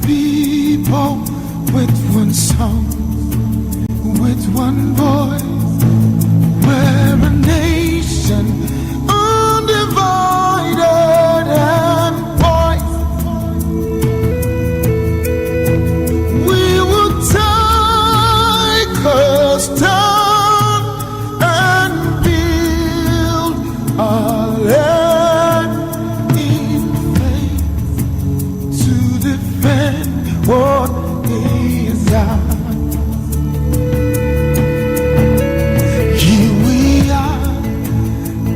people with one song, with one voice, we're a nation undivided and poised. We will take a stand and build our land in faith to defend what is ours. Here we are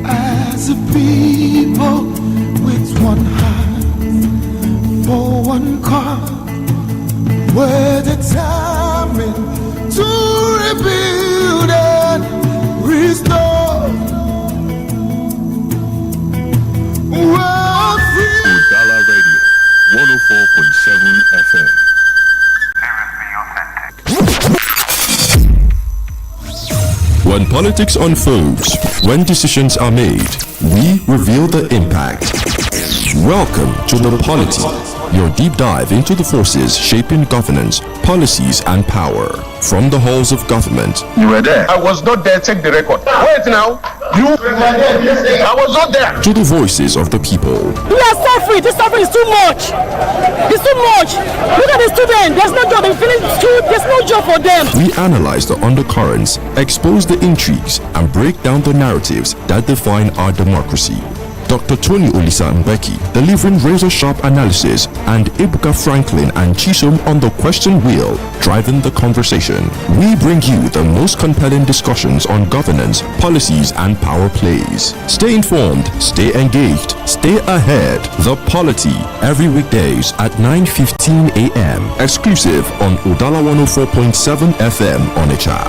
as a people with one heart for one cause. We're determined to rebuild and restore. We're free. Udala Radio, 104.7 FM. When politics unfolds, when decisions are made, we reveal the impact. Welcome to the Polity, your deep dive into the forces shaping governance, policies, and power. From the halls of government. You were there. I was not there. Check the record. Wait now. You were there. I was not there. To the voices of the people. We are suffering. This suffering is too much. It's too much. Look at the students. There's no job. They finish school. There's no job for them. We analyze the undercurrents, expose the intrigues, and break down the narratives that define our democracy. Dr. Olisa Mbeki delivering razor-sharp analysis, and Ebuka Franklin and Chisom on the question wheel, driving the conversation. We bring you the most compelling discussions on governance, policies, and power plays. Stay informed, stay engaged, stay ahead. The Polity, every weekdays at 9:15 a.m. Exclusive on Udala 104.7 FM Onitsha.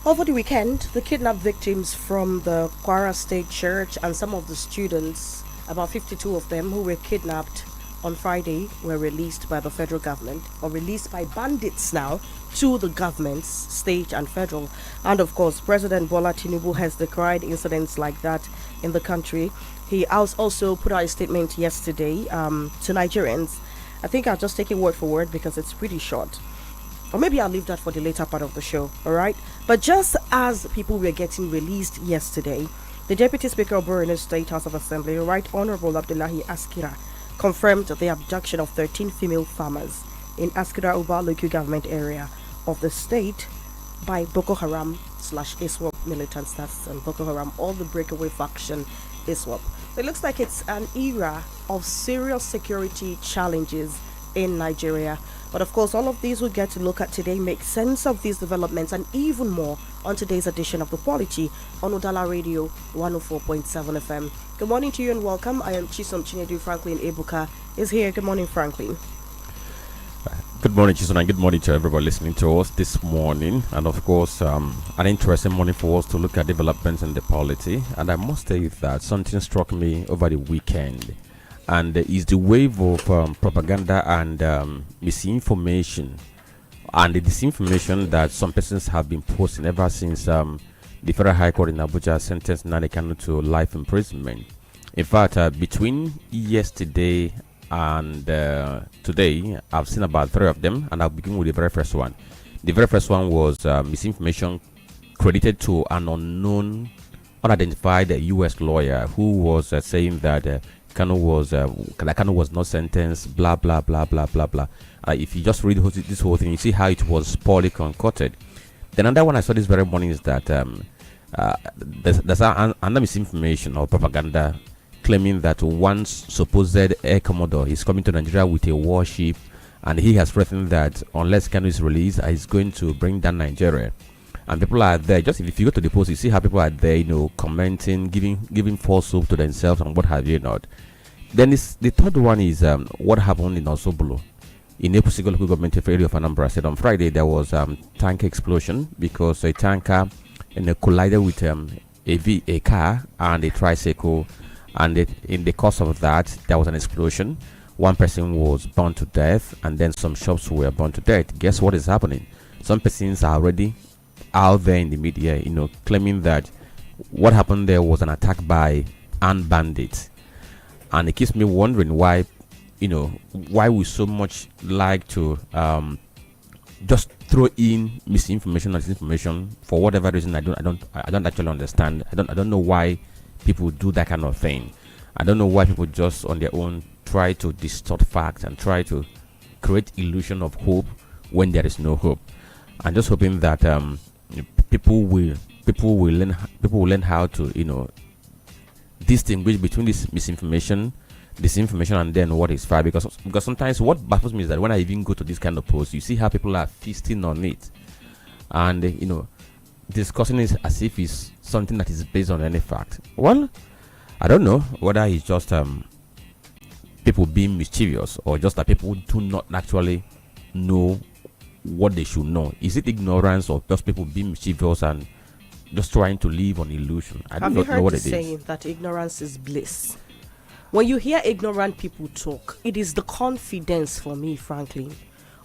Over the weekend, the kidnapped victims from the Kwara State Church and some of the students, about 52 of them who were kidnapped on Friday, were released by the federal government, or released by bandits now to the governments, state and federal. And of course, President Bola Tinubu has decried incidents like that in the country. He also put out a statement yesterday to Nigerians. I think I'll just take it word for word because it's pretty short. Or maybe I'll leave that for the later part of the show, alright? But just as people were getting released yesterday, the Deputy Speaker of Borno State House of Assembly, Right Honorable Abdullahi Askira, confirmed the abduction of 13 female farmers in Askira Uba local government area of the state by Boko Haram / ISWAP militants. That's Boko Haram, all the breakaway faction ISWAP. It looks like it's an era of serious security challenges in Nigeria. But of course, all of these we'll get to look at today, make sense of these developments and even more on today's edition of The Polity on Udala Radio 104.7 FM. Good morning to you and welcome. I am Chisom Chinedu. Franklin Ebuka is here. Good morning, Franklin. Good morning, Chisom, and good morning to everybody listening to us this morning. And of course, an interesting morning for us to look at developments in the polity. And I must say that something struck me over the weekend, and is the wave of propaganda and misinformation and the disinformation that some persons have been posting ever since the Federal High Court in Abuja sentenced Nnamdi Kanu to life imprisonment. In fact, between yesterday and today, I've seen about 3 of them, and I'll begin with the very first one. The very first one was misinformation credited to an unknown, unidentified US lawyer who was saying that Kanu was not sentenced, blah blah blah blah blah blah. If you just read this whole thing, you see how it was poorly concocted. Then another one I saw this very morning is that there's another misinformation or propaganda claiming that one supposed Air Commodore is coming to Nigeria with a warship, and he has threatened that unless Kanu is released, he's going to bring down Nigeria. And people are there. Just if you go to the post, you see how people are there, commenting, giving false hope to themselves and what have you not. Then the third one is what happened in Osobolo. In Ebuka local government area of Anambra said on Friday there was tanker explosion because a tanker collided with a car and a tricycle, and in the course of that there was an explosion. One person was burned to death, and then some shops were burned to death. Guess what is happening? Some persons are already out there in the media, claiming that what happened there was an attack by armed bandits, and it keeps me wondering why we so much like to just throw in misinformation and disinformation for whatever reason. I don't actually understand. I don't know why people do that kind of thing. I don't know why people just on their own try to distort facts and try to create illusion of hope when there is no hope. I'm just hoping that people will learn how to distinguish between this misinformation, disinformation, and then what is fact. Because sometimes what baffles me is that when I even go to this kind of posts, you see how people are feasting on it, and discussing it as if it's something that is based on any fact. Well, I don't know whether it's just people being mischievous or just that people do not actually know what they should know. Is it ignorance or just people being mischievous and just trying to live on illusion? I don't know what it is. Have you heard the saying that ignorance is bliss? When you hear ignorant people talk, it is the confidence for me, frankly.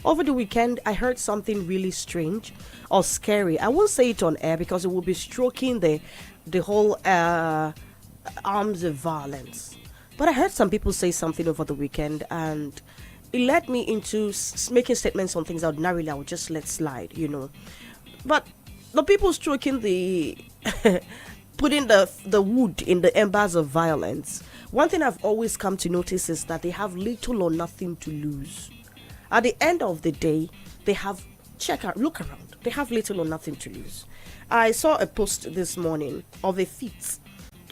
Over the weekend, I heard something really strange or scary. I won't say it on air because it will be stroking the whole arms of violence. But I heard some people say something over the weekend, and it led me into making statements on things ordinarily I would just let slide, But the people stroking putting the wood in the embers of violence, one thing I've always come to notice is that they have little or nothing to lose. At the end of the day, they have, look around, they have little or nothing to lose. I saw a post this morning of a feat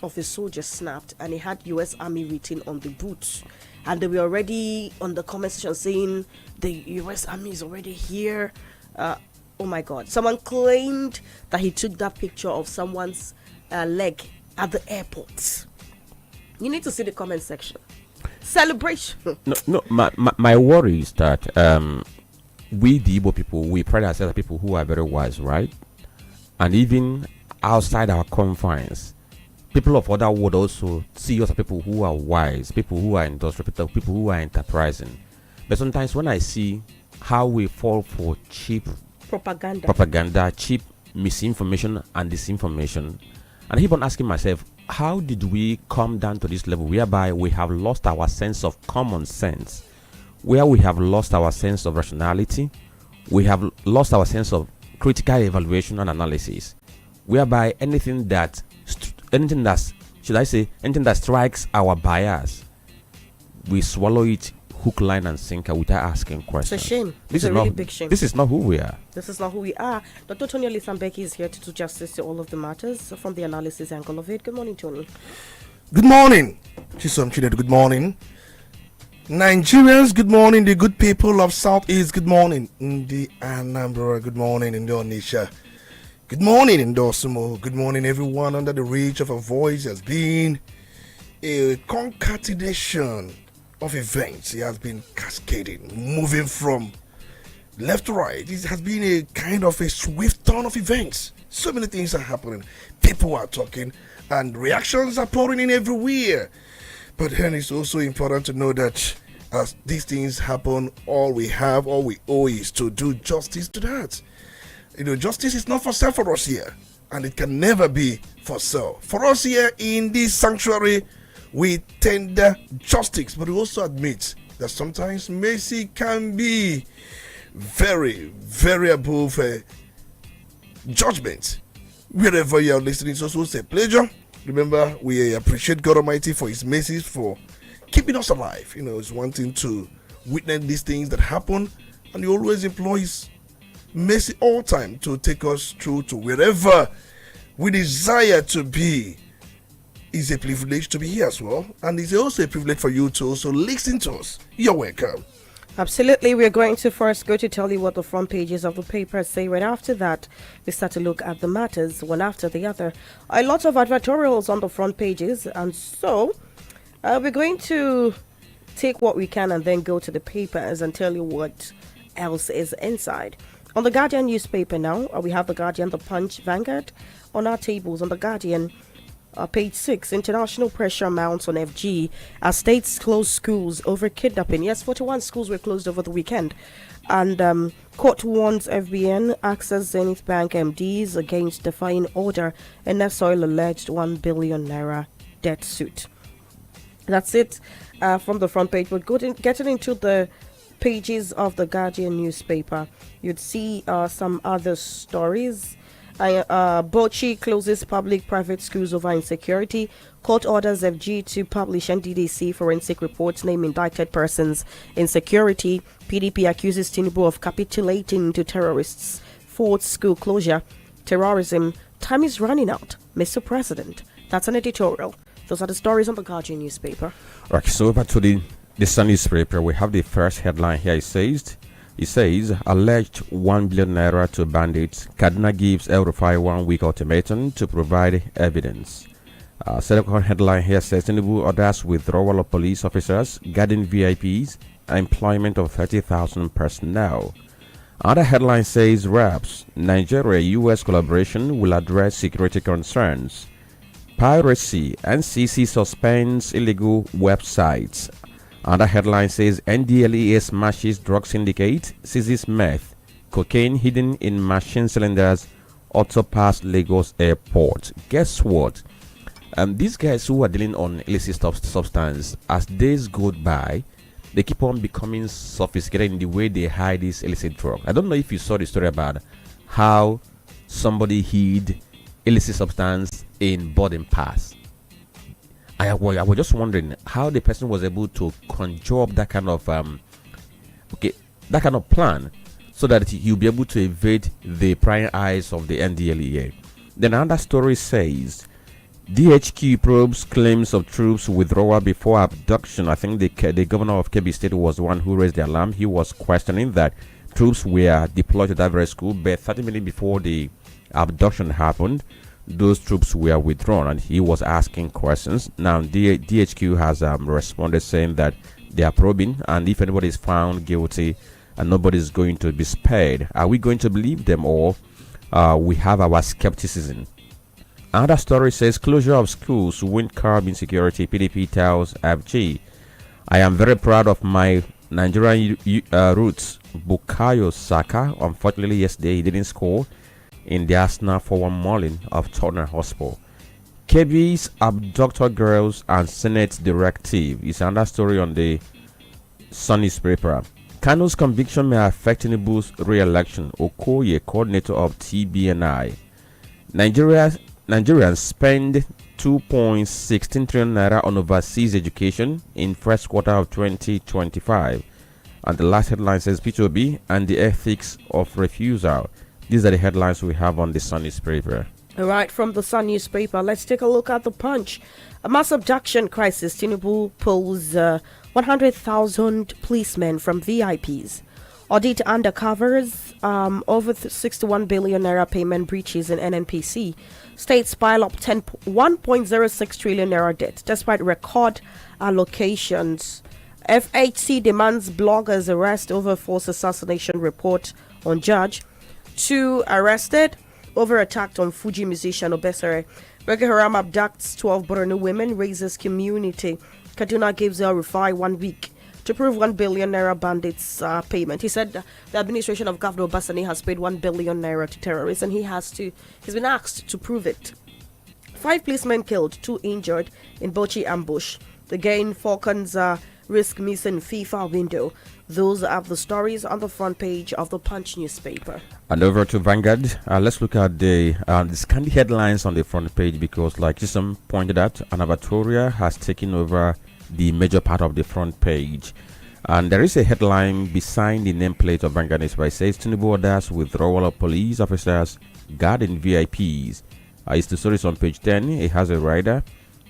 of a soldier snapped, and he had US Army written on the boots, and they were already on the comment section saying the US Army is already here. Oh my God, someone claimed that he took that picture of someone's leg at the airport. You need to see the comment section. Celebration. No, my worry is that we the Igbo people, we pride ourselves as people who are very wise, right? And even outside our confines, people of other world also see us as people who are wise, people who are industrial, people who are enterprising. But sometimes when I see how we fall for cheap propaganda, cheap misinformation and disinformation, and I keep on asking myself, how did we come down to this level whereby we have lost our sense of common sense, where we have lost our sense of rationality, we have lost our sense of critical evaluation and analysis, whereby anything that strikes our bias, we swallow it hook, line, and sinker without asking questions. It's a shame. It's a really big shame. This is not who we are. This is not who we are. Dr. Tony Olisa Mbeki is here to do justice to all of the matters from the analysis angle of it. Good morning, Tony. Good morning, Chisom. Good morning, Nigerians. Good morning, the good people of Southeast. Good morning, the Anambra. Good morning, in the Onitsha. Good morning, in Dosimo. Good morning, everyone under the reach of a voice. Has been a concatenation of events. It has been cascading, moving from left to right. It has been a kind of a swift turn of events. So many things are happening. People are talking, and reactions are pouring in everywhere. But then it's also important to know that as these things happen, all we owe is to do justice to that. Justice is not for sale for us here, and it can never be for sale. For us here in this sanctuary, we tender justice, but we also admit that sometimes mercy can be very, very above judgment. Wherever you are listening, it's also a pleasure. Remember, we appreciate God Almighty for His mercies, for keeping us alive. Is wanting to witness these things that happen, and he always employs mercy all time to take us through to wherever we desire to be. It's a privilege to be here as well, and it's also a privilege for you to also listen to us. You're welcome. Absolutely. We're going to first go to tell you what the front pages of the paper say. Right after that, we start to look at the matters one after the other. A lot of editorials on the front pages, and so we're going to take what we can and then go to the papers and tell you what else is inside. On the Guardian newspaper now, we have the Guardian, the Punch, Vanguard on our tables. On the Guardian, page 6, international pressure mounts on FG as states close schools over kidnapping. Yes, 41 schools were closed over the weekend. And court warns FBN, Access Zenith Bank MDs against defying order in their soil alleged 1 billion naira debt suit. That's it from the front page. But getting into the pages of the Guardian newspaper, you'd see some other stories. Bauchi closes public-private schools over insecurity. Court orders FG to publish NDDC forensic reports name indicted persons in security. PDP accuses Tinubu of capitulating to terrorists. Fourth school closure. Terrorism. Time is running out, Mr. President. That's an editorial. Those are the stories on the Guardian newspaper. Right, so over to the Sun newspaper, we have the first headline here. It says, alleged 1 billion naira to bandits. Kaduna gives El Rufai 1 week ultimatum to provide evidence. Second headline here says, Tinubu orders withdrawal of police officers, guarding VIPs, employment of 30,000 personnel. Other headline says, Raps, Nigeria-US collaboration will address security concerns. Piracy, NCC suspends illegal websites. Other headline says NDLEA smashes drug syndicate, seizes meth, cocaine hidden in machine cylinders, auto pass Lagos airport. Guess what? These guys who are dealing on illicit substance, as days go by, they keep on becoming sophisticated in the way they hide this illicit drug. I don't know if you saw the story about how somebody hid illicit substance in boarding pass. I was just wondering how the person was able to conjure up that kind of that kind of plan so that he'll be able to evade the prying eyes of the NDLEA. Then another story says DHQ probes claims of troops withdrawal before abduction. I think the governor of Kebbi State was the one who raised the alarm. He was questioning that troops were deployed to that very school, but 30 minutes before the abduction happened, those troops were withdrawn, and he was asking questions. Now DHQ has responded saying that they are probing, and if anybody is found guilty and nobody is going to be spared, are we going to believe them, or we have our skepticism? Another story says closure of schools won't curb insecurity. PDP tells FG, I am very proud of my Nigerian roots. Bukayo Saka, unfortunately yesterday he didn't score in the Arsenal 4-1 mauling of Tottenham Hotspur. Kebbi's abductor girls and Senate directive is another story on the Sun newspaper. Kano's conviction may affect Tinubu's re-election. Okoye, coordinator of TBNI. Nigerians spend 2.16 trillion naira on overseas education in first quarter of 2025. And the last headline says P2B and the ethics of refusal. These are the headlines we have on the Sun newspaper. All right, from the Sun newspaper, let's take a look at the Punch. A mass abduction crisis. Tinubu pulls 100,000 policemen from VIPs. Audit undercovers over 61 billion naira payment breaches in NNPC. States pile up 1.06 trillion naira debt despite record allocations. FHC demands bloggers arrest over forced assassination report on judge. 2 arrested over attack on Fuji musician Obesere. Boko Haram abducts 12 Borno women, raises community. Kaduna gives El Rufai 1 week to prove 1 billion naira bandits payment. He said the administration of Governor Basani has paid 1 billion naira to terrorists, and he's been asked to prove it. 5 policemen killed, 2 injured in Bauchi ambush. Again, Falcons risk missing FIFA window. Those are the stories on the front page of the Punch newspaper. And over to Vanguard. Let's look at the headlines on the front page, because like Chisom pointed out, an Abatoria has taken over the major part of the front page. And there is a headline beside the nameplate of Vanguard newspaper. It says Tinubu orders withdrawal of police officers guarding VIPs. It's the stories on page 10. It has a rider.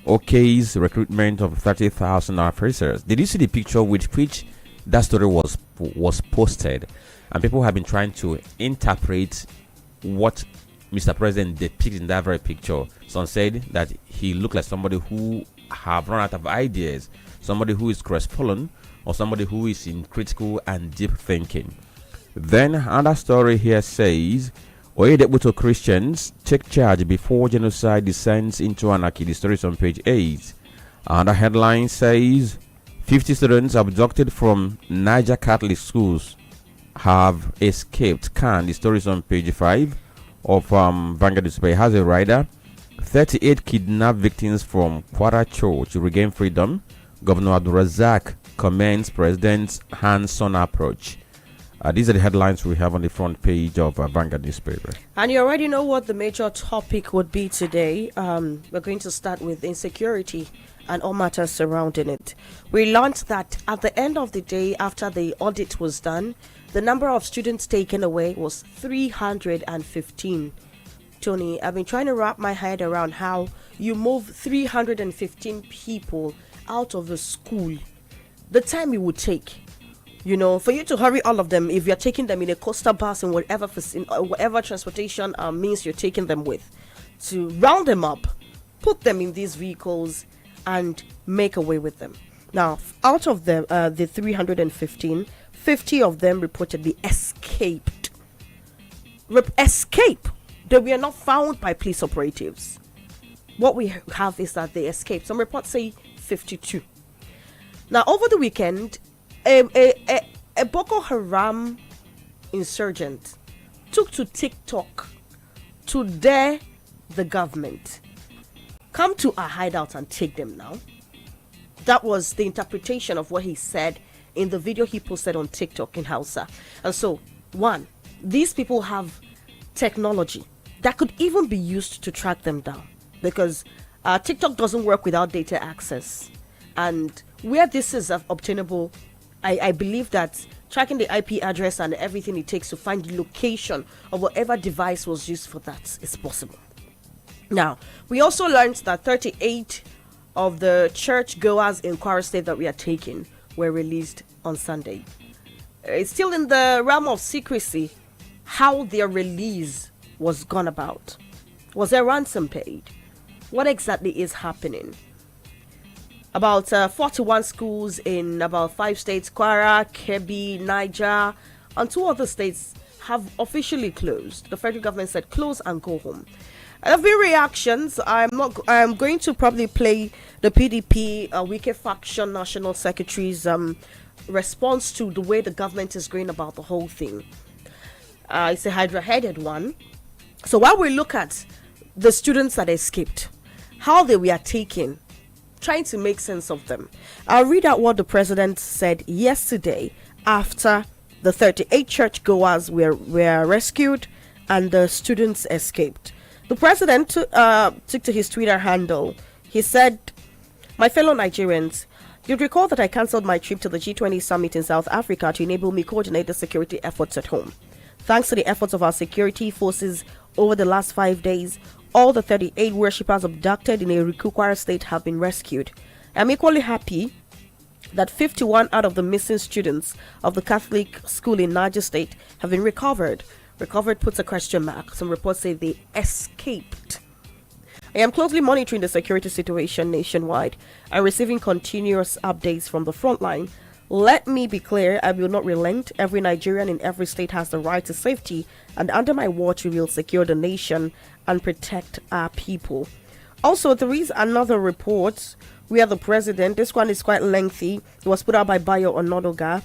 OK's recruitment of 30,000 officers. Did you see the picture with which that story was posted? And people have been trying to interpret what Mr. President depicted in that very picture. Some said that he looked like somebody who have run out of ideas, somebody who is crestfallen, or somebody who is in critical and deep thinking. Then another story here says Oyedebuto Christians take charge before genocide descends into anarchy. The story is on page 8. Another headline says 50 students abducted from Niger Catholic schools have escaped. The story is on page 5 of Vanguard newspaper. It has a rider. 38 kidnapped victims from Kwara Church regain freedom. Governor Abdulrazak commends president's hands-on approach. These are the headlines we have on the front page of Vanguard newspaper. And you already know what the major topic would be today. We're going to start with insecurity and all matters surrounding it. We learned that at the end of the day, after the audit was done, the number of students taken away was 315. Tony, I've been trying to wrap my head around how you move 315 people out of the school. The time it would take, for you to hurry all of them, if you're taking them in a coaster bus and whatever transportation means you're taking them with, to round them up, put them in these vehicles, and make away with them. Now, out of the 315, 50 of them reportedly escaped. Escape. They were not found by police operatives. What we have is that they escaped. Some reports say 52. Now, over the weekend, a Boko Haram insurgent took to TikTok to dare the government. Come to our hideout and take them now. That was the interpretation of what he said in the video he posted on TikTok in Hausa. And so, one, these people have technology that could even be used to track them down, because TikTok doesn't work without data access. And where this is obtainable, I believe that tracking the IP address and everything it takes to find the location of whatever device was used for that is possible. Now, we also learned that 38 of the church goers in Kwara State that we are taking were released on Sunday. It's still in the realm of secrecy how their release was gone about. Was there ransom paid? What exactly is happening? About 41 schools in about 5 states, Kwara, Kebbi, Niger, and 2 other states have officially closed. The federal government said close and go home. There have been reactions. I'm going to probably play the PDP Wike Faction National Secretary's response to the way the government is going about the whole thing. It's a hydra-headed one. So while we look at the students that escaped, how they were taken, trying to make sense of them, I'll read out what the president said yesterday after the 38 churchgoers were rescued and the students escaped. The president took to his Twitter handle. He said, "My fellow Nigerians, you'd recall that I cancelled my trip to the G20 summit in South Africa to enable me coordinate the security efforts at home. Thanks to the efforts of our security forces over the last 5 days, all the 38 worshippers abducted in a Kwara State have been rescued. I'm equally happy that 51 out of the missing students of the Catholic school in Niger State have been recovered." Recovered puts a question mark. Some reports say they escaped. I am closely monitoring the security situation nationwide and receiving continuous updates from the front line. Let me be clear, I will not relent. Every Nigerian in every state has the right to safety, and under my watch we will secure the nation and protect our people. Also, there is another report where the president, this one is quite lengthy, it was put out by Bayo Onodoga,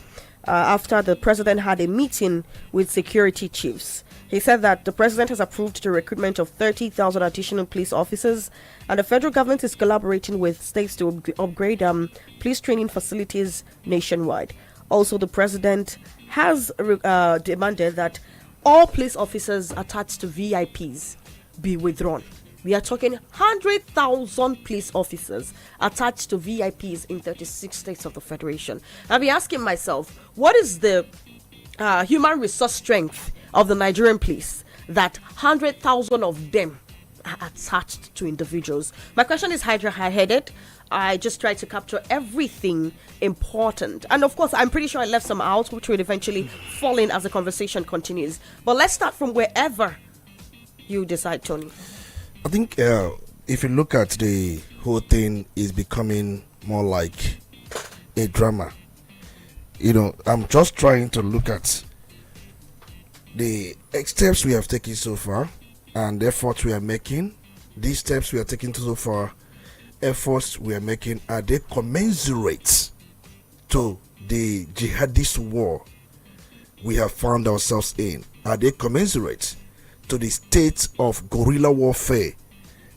after the president had a meeting with security chiefs. He said that the president has approved the recruitment of 30,000 additional police officers, and the federal government is collaborating with states to upgrade police training facilities nationwide. Also, the president has demanded that all police officers attached to VIPs be withdrawn. We are talking 100,000 police officers attached to VIPs in 36 states of the Federation. I'll be asking myself, what is the human resource strength of the Nigerian police that 100,000 of them are attached to individuals? My question is high-headed. I just try to capture everything important. And of course, I'm pretty sure I left some out, which will eventually fall in as the conversation continues. But let's start from wherever you decide, Tony. I think if you look at the whole thing, is becoming more like a drama. I'm just trying to look at the steps we have taken so far and the efforts we are making. These steps we are taking so far, efforts we are making, are they commensurate to the jihadist war we have found ourselves in? Are they commensurate to the state of guerrilla warfare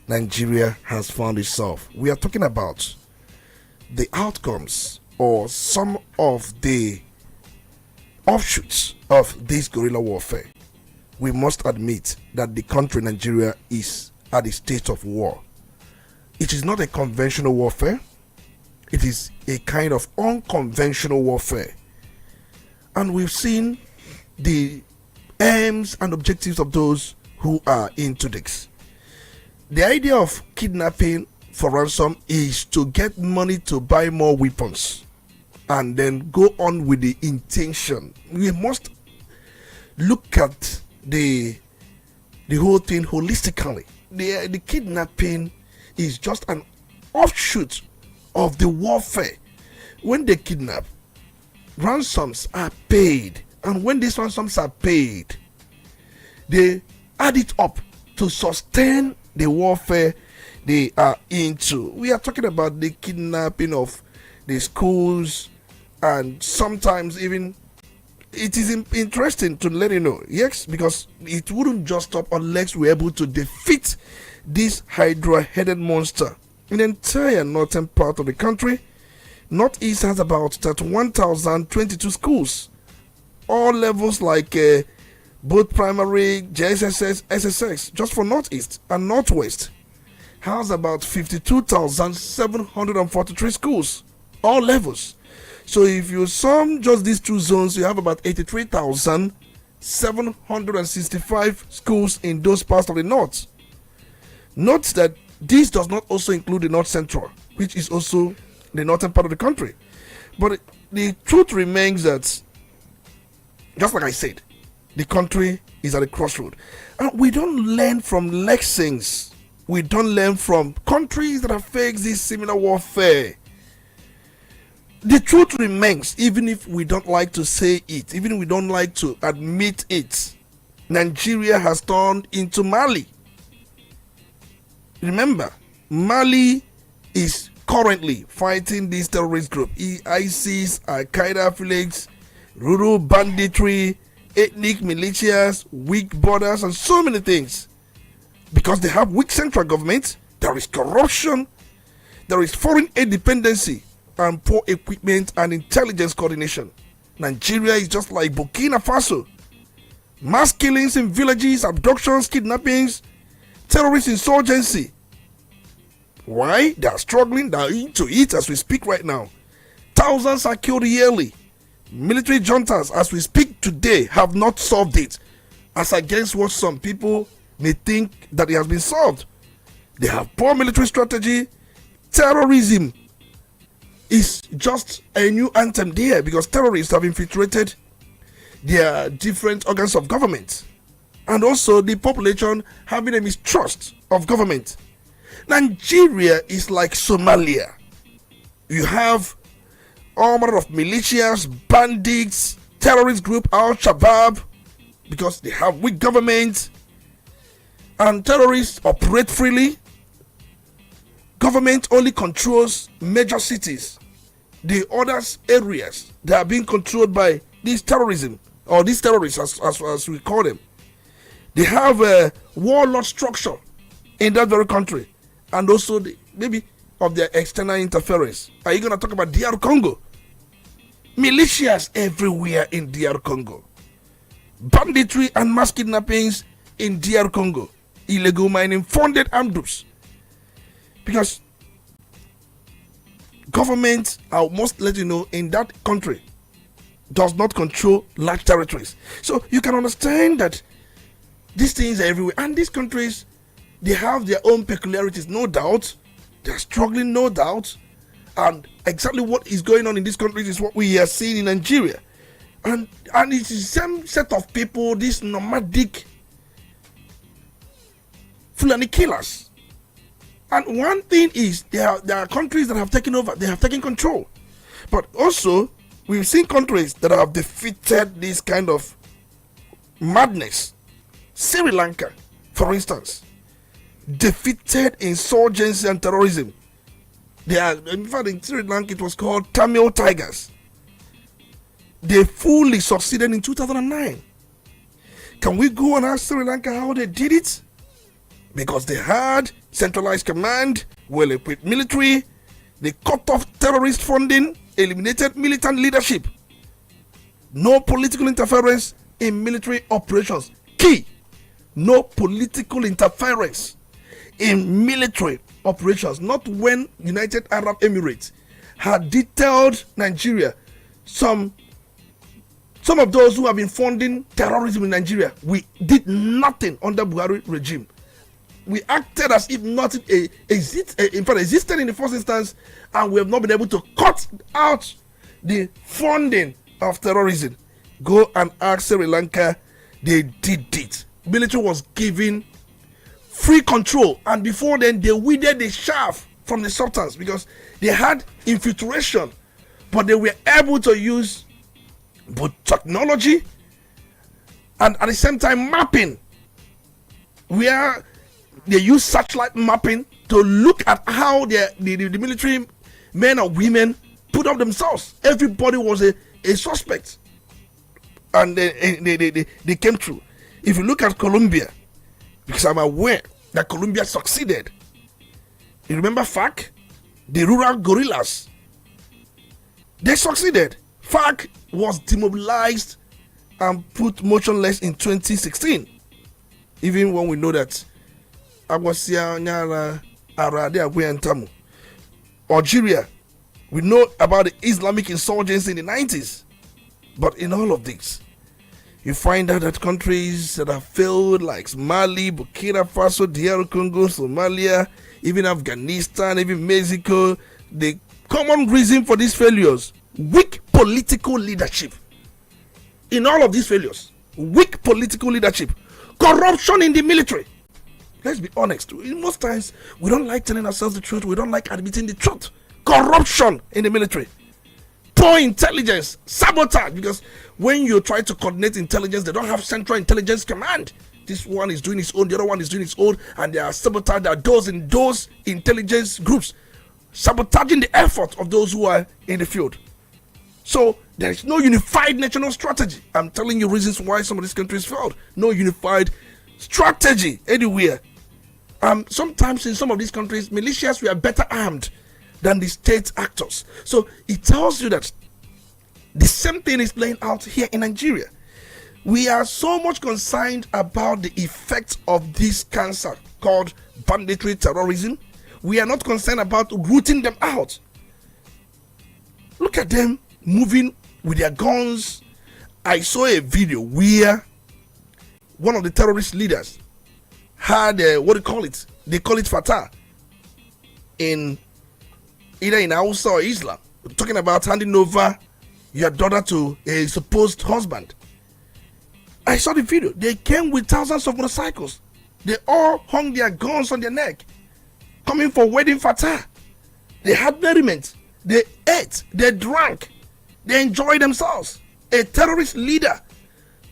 Nigeria has found itself? We are talking about the outcomes or some of the offshoots of this guerrilla warfare. We must admit that the country Nigeria is at a state of war. It is not a conventional warfare. It is a kind of unconventional warfare. And we've seen the aims and objectives of those who are into this. The idea of kidnapping for ransom is to get money to buy more weapons and then go on with the intention. We must look at the whole thing holistically. The kidnapping is just an offshoot of the warfare. When they kidnap, ransoms are paid, and when these ransoms are paid, they add it up to sustain the warfare they are into. We are talking about the kidnapping of the schools, and sometimes even it is interesting to let you know, yes, because it wouldn't just stop unless we're able to defeat this hydra-headed monster in the entire northern part of the country. Northeast has about 31,022 schools, all levels like both primary, JSS, SSX, just for Northeast, and Northwest has about 52,743 schools, all levels. So if you sum just these two zones, you have about 83,765 schools in those parts of the north. Note that this does not also include the North Central, which is also the northern part of the country. But the truth remains that, just like I said, the country is at a crossroad. And we don't learn from lessons. We don't learn from countries that have faced this similar warfare. The truth remains, even if we don't like to say it, even if we don't like to admit it, Nigeria has turned into Mali. Remember, Mali is currently fighting this terrorist group, ISIS, Al-Qaeda affiliates, rural banditry, ethnic militias, weak borders, and so many things. Because they have weak central government, there is corruption, there is foreign aid dependency, and poor equipment and intelligence coordination. Nigeria is just like Burkina Faso. Mass killings in villages, abductions, kidnappings, terrorist insurgency. Why? They are struggling, they are into it as we speak right now. Thousands are killed yearly. Military juntas, as we speak today, have not solved it, as against what some people may think that it has been solved. They have poor military strategy. Terrorism is just a new anthem there because terrorists have infiltrated their different organs of government, and also the population having a mistrust of government. Nigeria is like Somalia. You have all manner of militias, bandits, terrorist group, Al-Shabaab, because they have weak government, and terrorists operate freely. Government only controls major cities. The other areas, they are being controlled by this terrorism, or these terrorists as we call them. They have a warlord structure in that very country, and also maybe of their external interference. Are you going to talk about DR Congo? Militias everywhere in DR Congo. Banditry and mass kidnappings in DR Congo. illegal mining funded armed groups. Because government, I must let you know, in that country does not control large territories. So you can understand that these things are everywhere. And these countries, they have their own peculiarities, no doubt. They're struggling, no doubt. And exactly what is going on in these countries is what we are seeing in Nigeria. And it's the same set of people, these nomadic Fulani killers. And one thing is, there are countries that have taken over, they have taken control. But also, we've seen countries that have defeated this kind of madness. Sri Lanka, for instance, defeated insurgency and terrorism. In fact, in Sri Lanka, it was called Tamil Tigers. They fully succeeded in 2009. Can we go and ask Sri Lanka how they did it? Because they had centralized command, well-equipped military, they cut off terrorist funding, eliminated militant leadership. No political interference in military operations. Key, no political interference in military operations. Not when United Arab Emirates had detailed Nigeria. Some of those who have been funding terrorism in Nigeria, we did nothing under Buhari regime. We acted as if nothing existed in the first instance, and we have not been able to cut out the funding of terrorism. Go and ask Sri Lanka, they did it. Military was given free control, and before then they weeded the chaff from the substance because they had infiltration, but they were able to use both technology and at the same time mapping, where they use satellite mapping to look at how the military men and women put up themselves. Everybody was a suspect, and they came through. If you look at Colombia, because I'm aware that Colombia succeeded. You remember FARC, the rural guerrillas? They succeeded. FARC was demobilized and put motionless in 2016. Even when we know that Algeria, we know about the Islamic insurgency in the 90s. But in all of this, you find out that countries that have failed, like Mali, Burkina Faso, DR Congo, Somalia, even Afghanistan, even Mexico, the common reason for these failures, weak political leadership. In all of these failures, weak political leadership, corruption in the military. Let's be honest, most times we don't like telling ourselves the truth, we don't like admitting the truth. Corruption in the military, poor intelligence, sabotage, because when you try to coordinate intelligence, they don't have central intelligence command. This one is doing its own, the other one is doing its own, and they are sabotage. There are those in those intelligence groups sabotaging the effort of those who are in the field. So there is no unified national strategy. I'm telling you reasons why some of these countries failed. No unified strategy anywhere. Sometimes in some of these countries, militias were better armed than the state actors. So it tells you that the same thing is playing out here in Nigeria. We are so much concerned about the effects of this cancer called banditry terrorism. We are not concerned about rooting them out. Look at them moving with their guns. I saw a video where one of the terrorist leaders had what do you call it? They call it Fatah in either in Hausa or Islam. We're talking about handing over your daughter to a supposed husband. I saw the video. They came with thousands of motorcycles. They all hung their guns on their neck, coming for wedding Fatah. They had merriment. They ate. They drank. They enjoyed themselves. A terrorist leader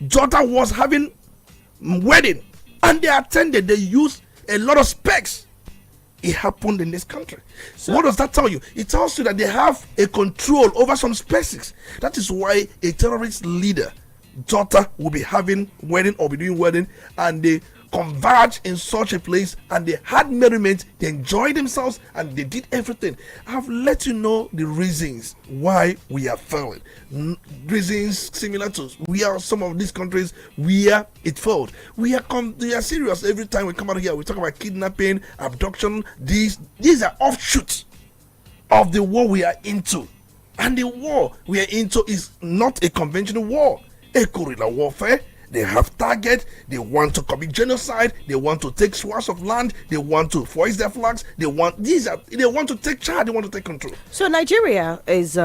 daughter was having wedding, and they attended. They used a lot of specs. It happened in this country. So what does that tell you? It tells you that they have a control over some specs. That is why a terrorist leader daughter will be having wedding or be doing wedding, and they converge in such a place, and they had merriment, they enjoyed themselves, and they did everything. I've let you know the reasons why we are failing. Reasons similar to we are some of these countries where it failed. We are serious every time we come out here. We talk about kidnapping, abduction. These are offshoots of the war we are into. And the war we are into is not a conventional war, a guerrilla warfare. They have targets. They want to commit genocide. They want to take swaths of land. They want to foist their flags. They want to take charge. They want to take control. So Nigeria is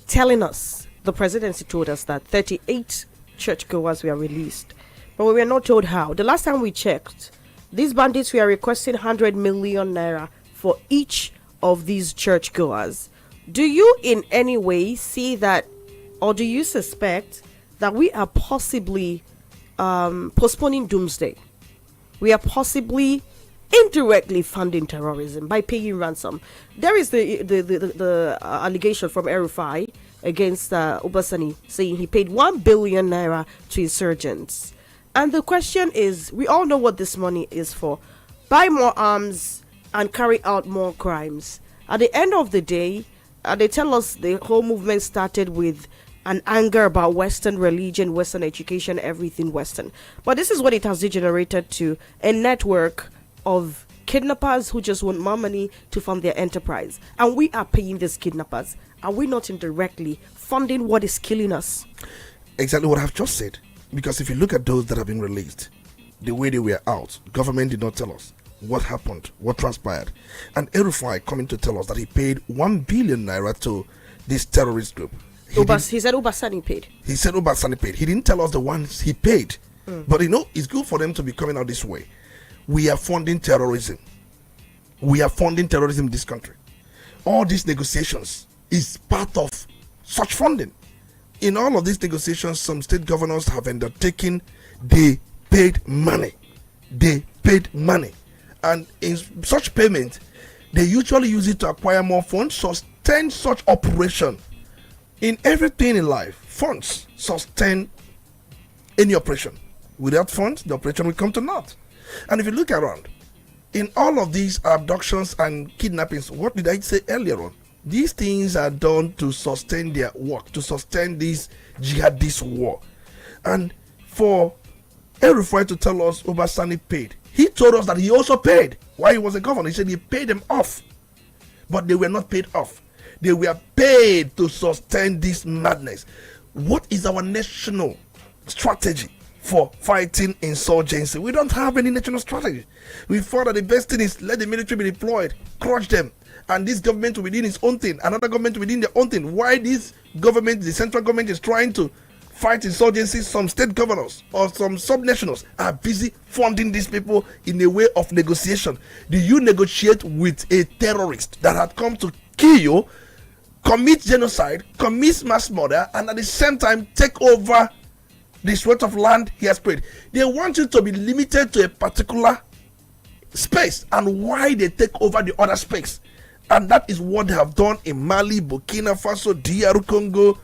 telling us, the presidency told us that 38 churchgoers were released, but we were not told how. The last time we checked, these bandits were requesting 100 million naira for each of these churchgoers. Do you in any way see that, or do you suspect that we are possibly postponing doomsday? We are possibly indirectly funding terrorism by paying ransom. There is the allegation from Erufai against Obasani, saying he paid 1 billion naira to insurgents. And the question is, we all know what this money is for: buy more arms and carry out more crimes. At the end of the day, they tell us the whole movement started with an anger about Western religion, Western education, everything Western. But this is what it has degenerated to: a network of kidnappers who just want more money to fund their enterprise. And we are paying these kidnappers. Are we not indirectly funding what is killing us? Exactly what I've just said. Because if you look at those that have been released, the way they were out, government did not tell us what happened, what transpired. And Erufai coming to tell us that he paid 1 billion naira to this terrorist group. He said Obasani paid. He said Obasani paid. He didn't tell us the ones he paid. But it's good for them to be coming out this way. We are funding terrorism. We are funding terrorism in this country. All these negotiations is part of such funding. In all of these negotiations, some state governors have undertaken, they paid money. They paid money. And in such payment, they usually use it to acquire more funds, sustain such operation. In everything in life, funds sustain any operation. Without funds, the operation will come to naught. And if you look around, in all of these abductions and kidnappings, what did I say earlier on? These things are done to sustain their work, to sustain this jihadist war. And for Erufai to tell us Obasani paid, he told us that he also paid while he was a governor. He said he paid them off. But they were not paid off. They were paid to sustain this madness. What is our national strategy for fighting insurgency? We don't have any national strategy. We thought that the best thing is let the military be deployed, crush them, and this government will be doing its own thing, another government will be doing their own thing. Why this government, the central government, is trying to fight insurgency? Some state governors or some sub-nationals are busy funding these people in a way of negotiation. Do you negotiate with a terrorist that had come to kill you, commit genocide, commit mass murder, and at the same time take over the sweat of land he has paid? They want you to be limited to a particular space, and why they take over the other space. And that is what they have done in Mali, Burkina Faso, DR Congo.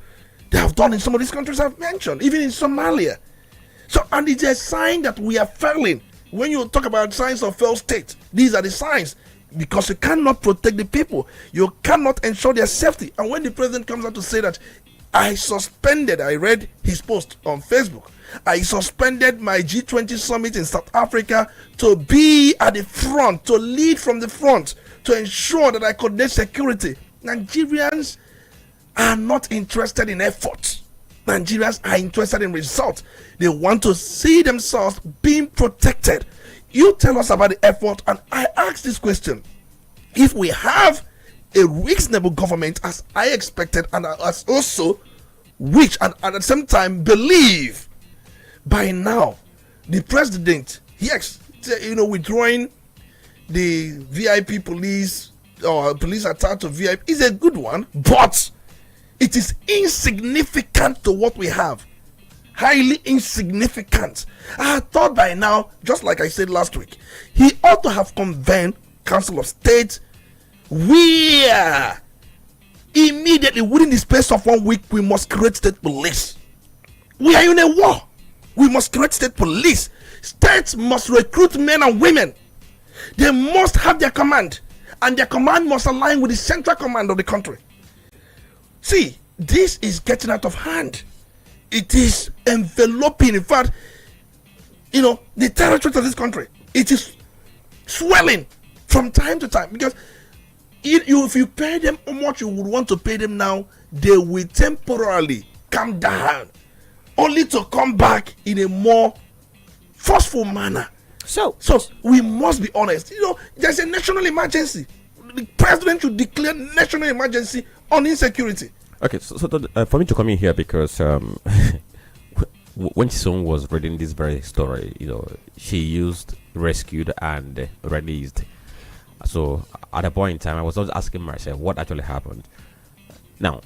They have done in some of these countries I've mentioned, even in Somalia. So, and it's a sign that we are failing. When you talk about signs of failed state, these are the signs. Because you cannot protect the people, you cannot ensure their safety. And when the president comes out to say that I read his post on Facebook, I suspended my G20 summit in South Africa to be at the front, to lead from the front, to ensure that I coordinate security. Nigerians are not interested in effort. Nigerians are interested in results. They want to see themselves being protected. You tell us about the effort, and I ask this question: if we have a reasonable government, as I expected, and as also which, and at the same time believe, by now the president, yes, withdrawing the VIP police or police attached to VIP is a good one, but it is insignificant to what we have. Highly insignificant. I thought by now, just like I said last week, he ought to have convened Council of State where immediately within the space of 1 week we must create state police. We are in a war. We must create state police. States must recruit men and women. They must have their command, and their command must align with the central command of the country. See, this is getting out of hand. It is enveloping, in fact, the territory of this country. It is swelling from time to time, because if you pay them how much you would want to pay them now, they will temporarily come down, only to come back in a more forceful manner. So we must be honest. There's a national emergency. The president should declare national emergency on insecurity. Okay, so for me to come in here, because when Chisom was reading this very story, she used rescued and released. So at a point in time, I was just asking myself what actually happened. Now,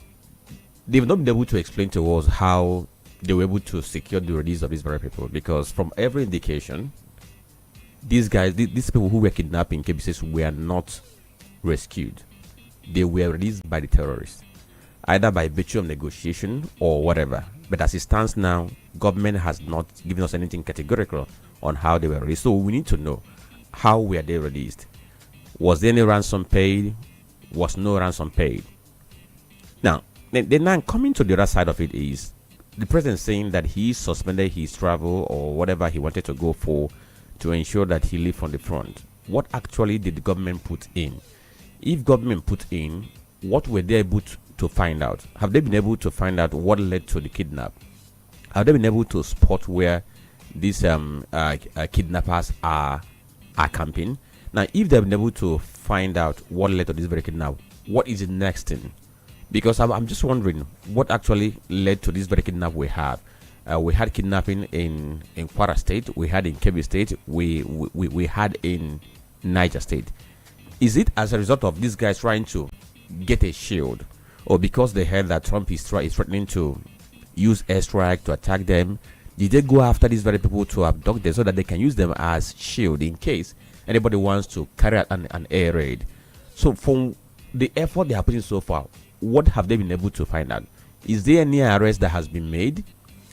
they've not been able to explain to us how they were able to secure the release of these very people, because from every indication, these guys, these people who were kidnapped in cases were not rescued. They were released by the terrorists, either by virtue of negotiation or whatever. But as it stands now, government has not given us anything categorical on how they were released. So we need to know, how were they released? Was there any ransom paid? Was no ransom paid? Now, then coming to the other side of it is the president saying that he suspended his travel or whatever he wanted to go for to ensure that he lived on the front. What actually did the government put in? If government put in, what were they able to find out? Have they been able to find out what led to the kidnap? Have they been able to spot where these kidnappers are camping? Now, if they've been able to find out what led to this very kidnap, what is the next thing? Because I'm just wondering what actually led to this very kidnap we have. We had kidnapping in Kwara State, we had in Kebbi State, we had in Niger State. Is it as a result of these guys trying to get a shield, or because they heard that Trump is threatening to use airstrike to attack them? Did they go after these very people to abduct them so that they can use them as shield in case anybody wants to carry out an air raid? So from the effort they are putting so far, what have they been able to find out? Is there any arrest that has been made?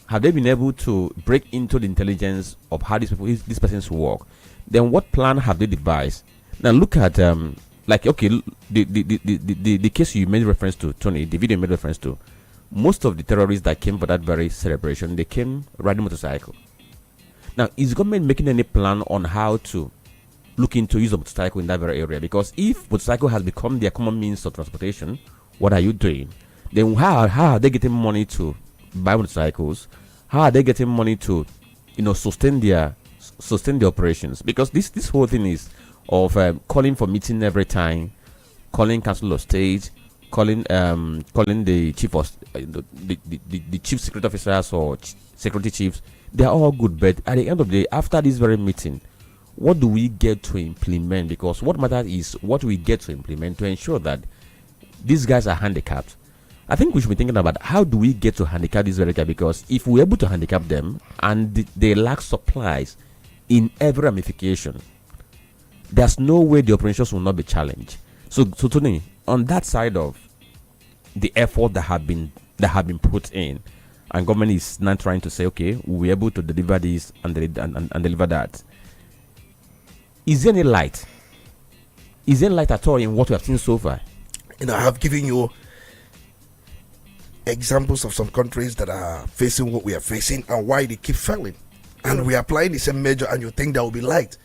Have they been able to break into the intelligence of how these persons work? Then what plan have they devised? Now look at the case you made reference to, Tony, the video you made reference to. Most of the terrorists that came for that very celebration, they came riding motorcycle. Now, is government making any plan on how to look into use of motorcycle in that very area? Because if motorcycle has become their common means of transportation, what are you doing? Then how are they getting money to buy motorcycles? How are they getting money to sustain their operations? Because this whole thing is of calling for meeting every time, calling council of state, calling the chief of the chief security officers or security chiefs. They are all good, but at the end of the day, after this very meeting, what do we get to implement? Because what matters is what we get to implement to ensure that these guys are handicapped. I think we should be thinking about how do we get to handicap these very guys, because if we're able to handicap them and they lack supplies in every ramification, there's no way the operations will not be challenged. So Tony, on that side of the effort that have been put in, and government is now trying to say, okay, we're able to deliver this and deliver that. Is there any light? Is there any light at all in what we have seen so far? I have given you examples of some countries that are facing what we are facing and why they keep failing. And we are applying the same measure, and you think there will be light.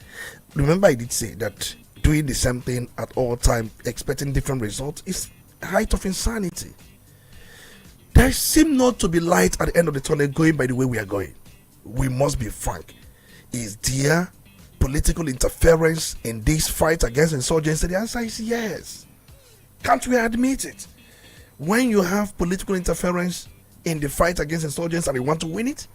Remember, I did say that doing the same thing at all time, expecting different results, is a height of insanity. There seems not to be light at the end of the tunnel going by the way we are going. We must be frank. Is there political interference in this fight against insurgency? The answer is yes. Can't we admit it? When you have political interference in the fight against insurgency and you want to win it,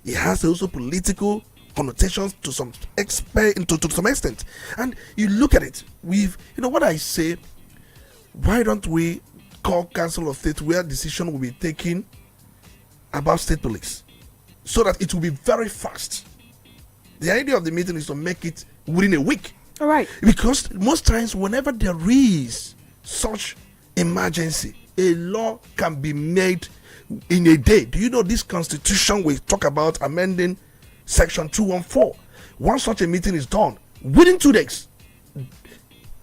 it has also political connotations to some extent. And you look at it, what I say, why don't we call Council of State where decision will be taken about state police so that it will be very fast? The idea of the meeting is to make it within a week. All right. Because most times whenever there is such emergency, a law can be made in a day. Do you know this constitution we talk about amending Section 214. Once such a meeting is done, within 2 days,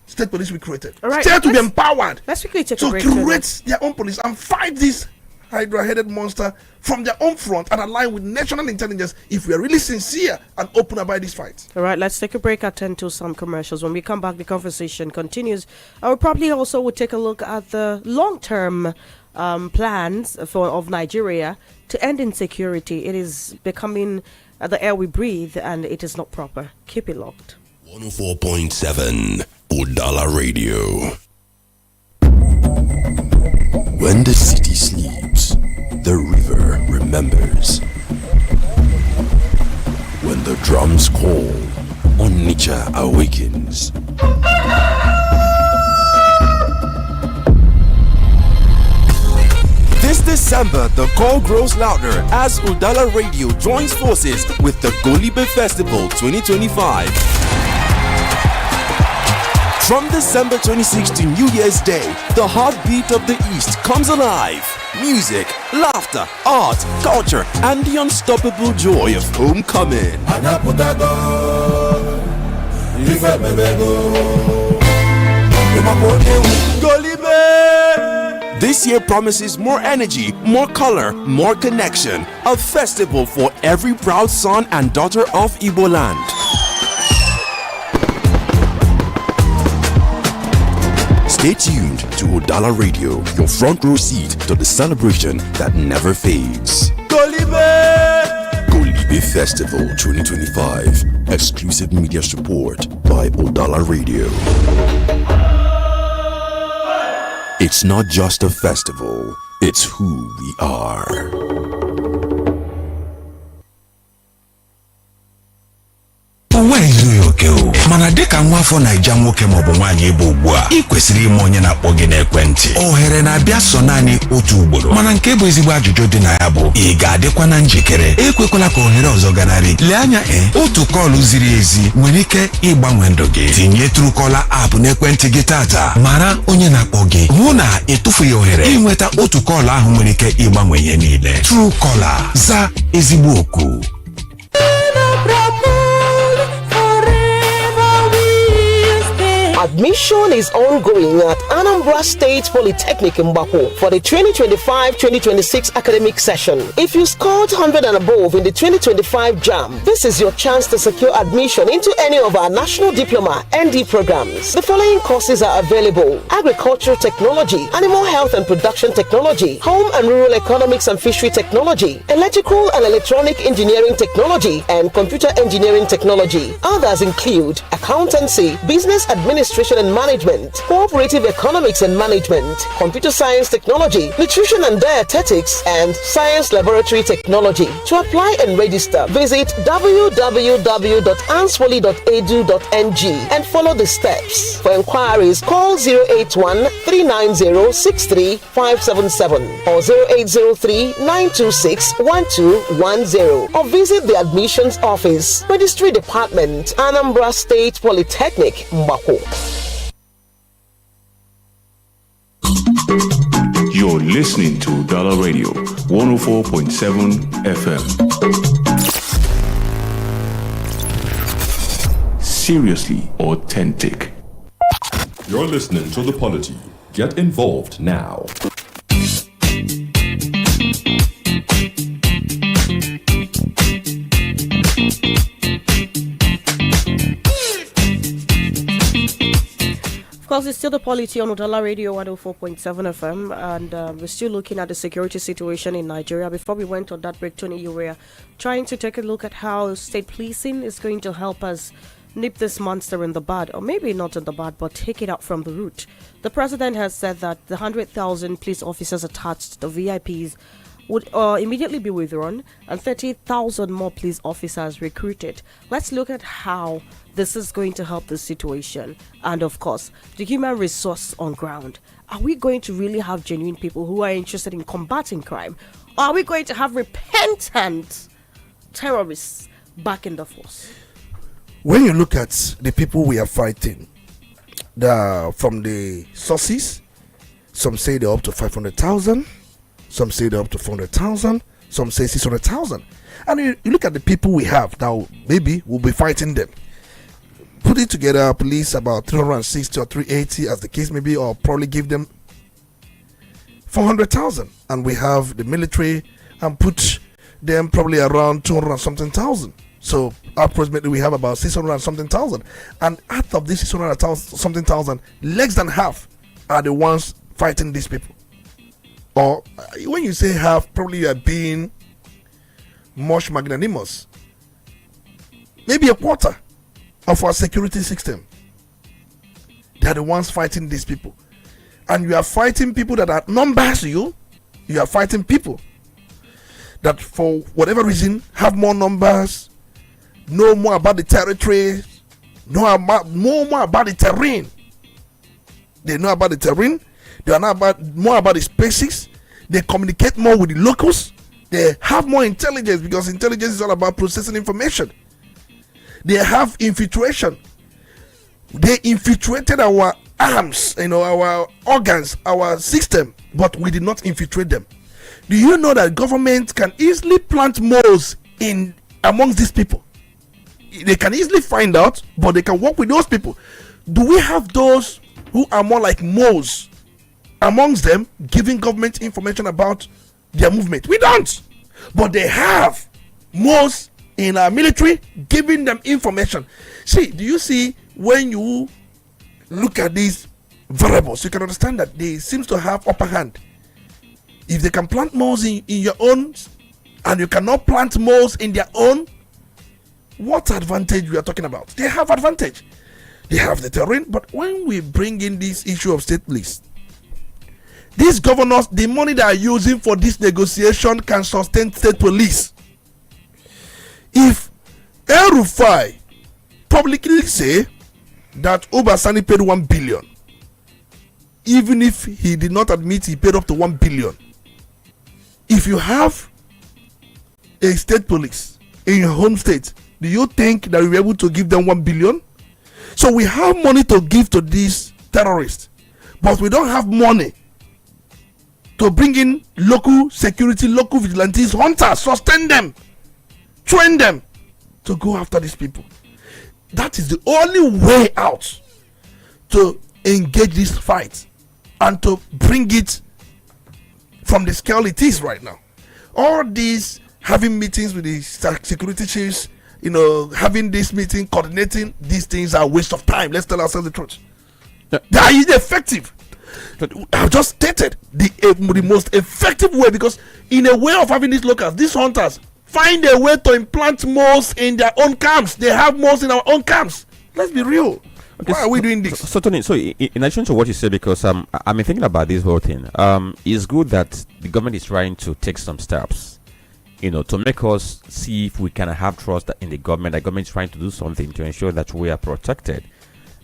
state police will be created. All right, state to be empowered let's quickly take a to break create their own police and fight this hydra-headed monster from their own front and align with national intelligence if we are really sincere and open about this fight. All right, let's take a break, attend to some commercials. When we come back, the conversation continues. I will probably also will take a look at the long-term plans of Nigeria to end insecurity. It is becoming the air we breathe, and it is not proper. Keep it locked. 104.7 Udala Radio. When the city sleeps, the river remembers. When the drums call, Onitsha awakens. This December, the call grows louder as Udala Radio joins forces with the Golibe Festival 2025. From December 26th to New Year's Day, the heartbeat of the East comes alive. Music, laughter, art, culture, and the unstoppable joy of homecoming. This year promises more energy, more color, more connection. A festival for every proud son and daughter of Igbo land. Stay tuned to Udala Radio, your front row seat to the celebration that never fades. Golibe Festival 2025. Exclusive media support by Udala Radio. It's not just a festival, it's who we are. mana dịka nwa afọ Naija nwoke maọbụ nwaanyị ebe ugbu a ị kwesịrị ime onye na-akpọ gị n'ekwentị. Ohere na-abịa sọ naanị otu ugboro, mana nke bụ ezigbo ajụjụ dị na ya bụ ị ga-adịkwa na njikere. Ekwekwala ka ohere ọzọ ganarị. Lee anya otu kọlụ ziri ezi nwere ike ịgbanwe ndụ gị. Tinye Truecaller app n'ekwentị gị tata, mara onye na-akpọ gị, hụ na ịtụfughị ohere ịnweta otu kọlụ ahụ nwere ike ịgbanwe ihe niile. Truecaller, za ezigbo oku. Admission is ongoing at Anambra State Polytechnic in Mbako for the 2025-2026 academic session. If you scored 100 and above in the 2025 JAM, this is your chance to secure admission into any of our national diploma ND programs. The following courses are available: agricultural technology, animal health and production technology, home and rural economics and fishery technology, electrical and electronic engineering technology, and computer engineering technology. Others include accountancy, business administration and management, cooperative economics and management, computer science technology, nutrition and dietetics, and science laboratory technology. To apply and register, visit www.answali.edu.ng and follow the steps. For inquiries, call 081-390-63577 or 0803-926-1210 or visit the admissions office, Registry Department, Anambra State Polytechnic, Mbako. You're listening to Dollar Radio 104.7 FM. Seriously authentic. You're listening to the Polity. Get involved now. Of course, it's still the Polity on Udala Radio 104.7 FM, and we're still looking at the security situation in Nigeria. Before we went on that break, Tony, you were trying to take a look at how state policing is going to help us nip this monster in the bud, or maybe not in the bud, but take it out from the root. The president has said that the 100,000 police officers attached to the VIPs would immediately be withdrawn and 30,000 more police officers recruited. Let's look at how this is going to help the situation, and of course the human resource on ground. Are we going to really have genuine people who are interested in combating crime, or are we going to have repentant terrorists back in the force? When you look at the people we are fighting, from the sources, some say they're up to 500,000, some say they're up to 400,000, Some say 600,000. And you look at the people we have now, maybe we'll be fighting them. Put it together, police about 360 or 380 as the case may be, or probably give them 400,000. And we have the military and put them probably around 200 and something thousand. So approximately we have about 600 and something thousand. And out of these 600 and something thousand, less than half are the ones fighting these people. Or when you say half, probably you are being much magnanimous. Maybe a quarter of our security system. They are the ones fighting these people. And you are fighting people that outnumbers you. You are fighting people that for whatever reason have more numbers, know more about the territory, know more about the terrain. They know about the terrain. They are more about the spaces. They communicate more with the locals. They have more intelligence, because intelligence is all about processing information. They have infiltration. They infiltrated our arms, our organs, our system, but we did not infiltrate them. Do you know that government can easily plant moles in amongst these people? They can easily find out, but they can work with those people. Do we have those who are more like moles amongst them, giving government information about their movement? We don't. But they have moles in our military giving them information. See, do you see, when you look at these variables, you can understand that they seem to have upper hand. If they can plant moles in your own, and you cannot plant moles in their own, what advantage we are talking about? They have advantage. They have the terrain. But when we bring in this issue of state police, these governors, the money they are using for this negotiation can sustain state police. If El Rufai publicly say that Obasani paid 1 billion, even if he did not admit he paid up to 1 billion, if you have a state police in your home state, do you think that you'll be able to give them 1 billion? So we have money to give to these terrorists, but we don't have money to bring in local security, local vigilantes, hunters, sustain them, train them to go after these people. That is the only way out to engage this fight and to bring it from the scale it is right now. All these having meetings with the security chiefs, having this meeting, coordinating these things are a waste of time. Let's tell ourselves the truth. They are ineffective. I've just stated the most effective way, because in a way of having these locals, these hunters find a way to implant moles in their own camps. They have moles in our own camps. Let's be real. Okay, why are we doing this? So Tony, in addition to what you said, because I've been thinking about this whole thing. It's good that the government is trying to take some steps, to make us see if we can have trust in the government. The government is trying to do something to ensure that we are protected.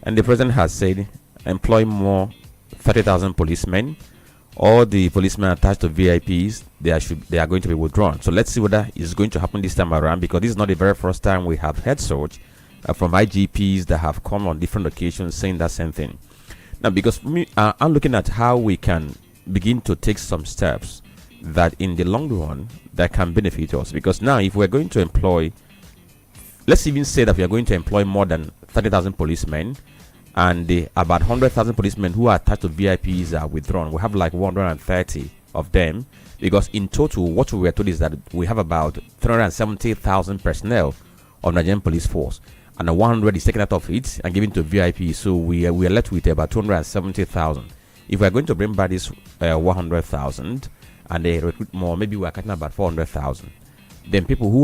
And the president has said, employ more 30,000 policemen. All the policemen attached to VIPs, they are going to be withdrawn. So let's see whether it's going to happen this time around, because this is not the very first time we have heard such from IGPs that have come on different occasions saying that same thing. Now, because I'm looking at how we can begin to take some steps that in the long run that can benefit us. Because now, if we're going to employ, let's even say that we are going to employ more than 30,000 policemen, and the about 100,000 policemen who are attached to VIPs are withdrawn. We have like 130 of them, because in total, what we were told is that we have about 370,000 personnel of Nigerian police force, and 100 is taken out of it and given to VIP. So we are left with about 270,000. If we are going to bring back this 100,000 and they recruit more, maybe we are cutting about 400,000. Then people who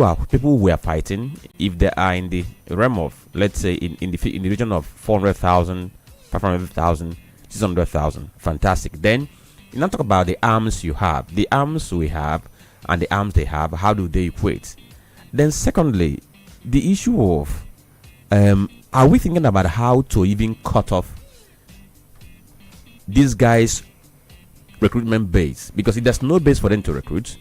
we are fighting, if they are in the realm of, let's say, in the region of 400,000, 500,000, 600,000, fantastic. Then you now talk about the arms you have, the arms we have, and the arms they have. How do they equate? Then secondly, the issue of are we thinking about how to even cut off these guys' recruitment base? Because if there's no base for them to recruit,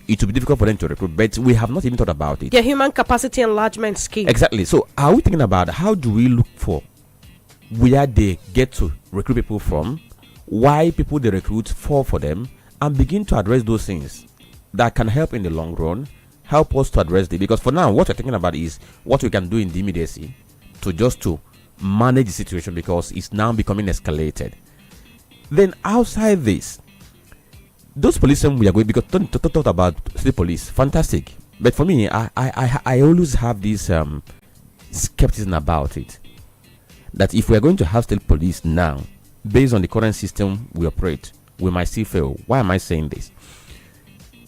it will be difficult for them to recruit, but we have not even thought about it. Yeah, human capacity enlargement scheme. Exactly. So are we thinking about how do we look for where they get to recruit people from, why people they recruit fall for them, and begin to address those things? that can help in the long run, help us to address this. Because for now, what we're talking about is what we can do in the immediacy to manage the situation, because it's now becoming escalated. Then outside this, those policemen we are going, because to talk about state police, fantastic. But for me, I always have this skepticism about it. That if we are going to have state police now, based on the current system we operate, we might still fail. Why am I saying this?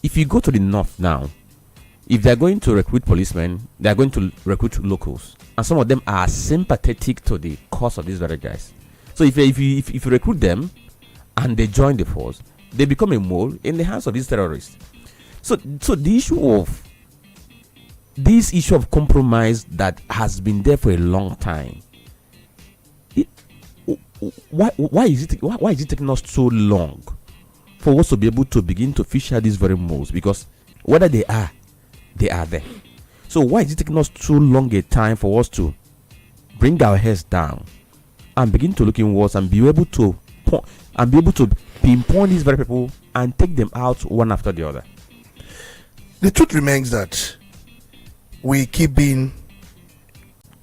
If you go to the north now, if they are going to recruit policemen, they are going to recruit locals, and some of them are sympathetic to the cause of these very guys. So if you recruit them and they join the force, they become a mole in the hands of these terrorists. So the issue of compromise that has been there for a long time. Why is it taking us so long for us to be able to begin to fish out these very moles? Because whether they are there. So why is it taking us too long a time for us to bring our heads down and begin to look inwards and be able to pinpoint these very people and take them out one after the other? The truth remains that we keep being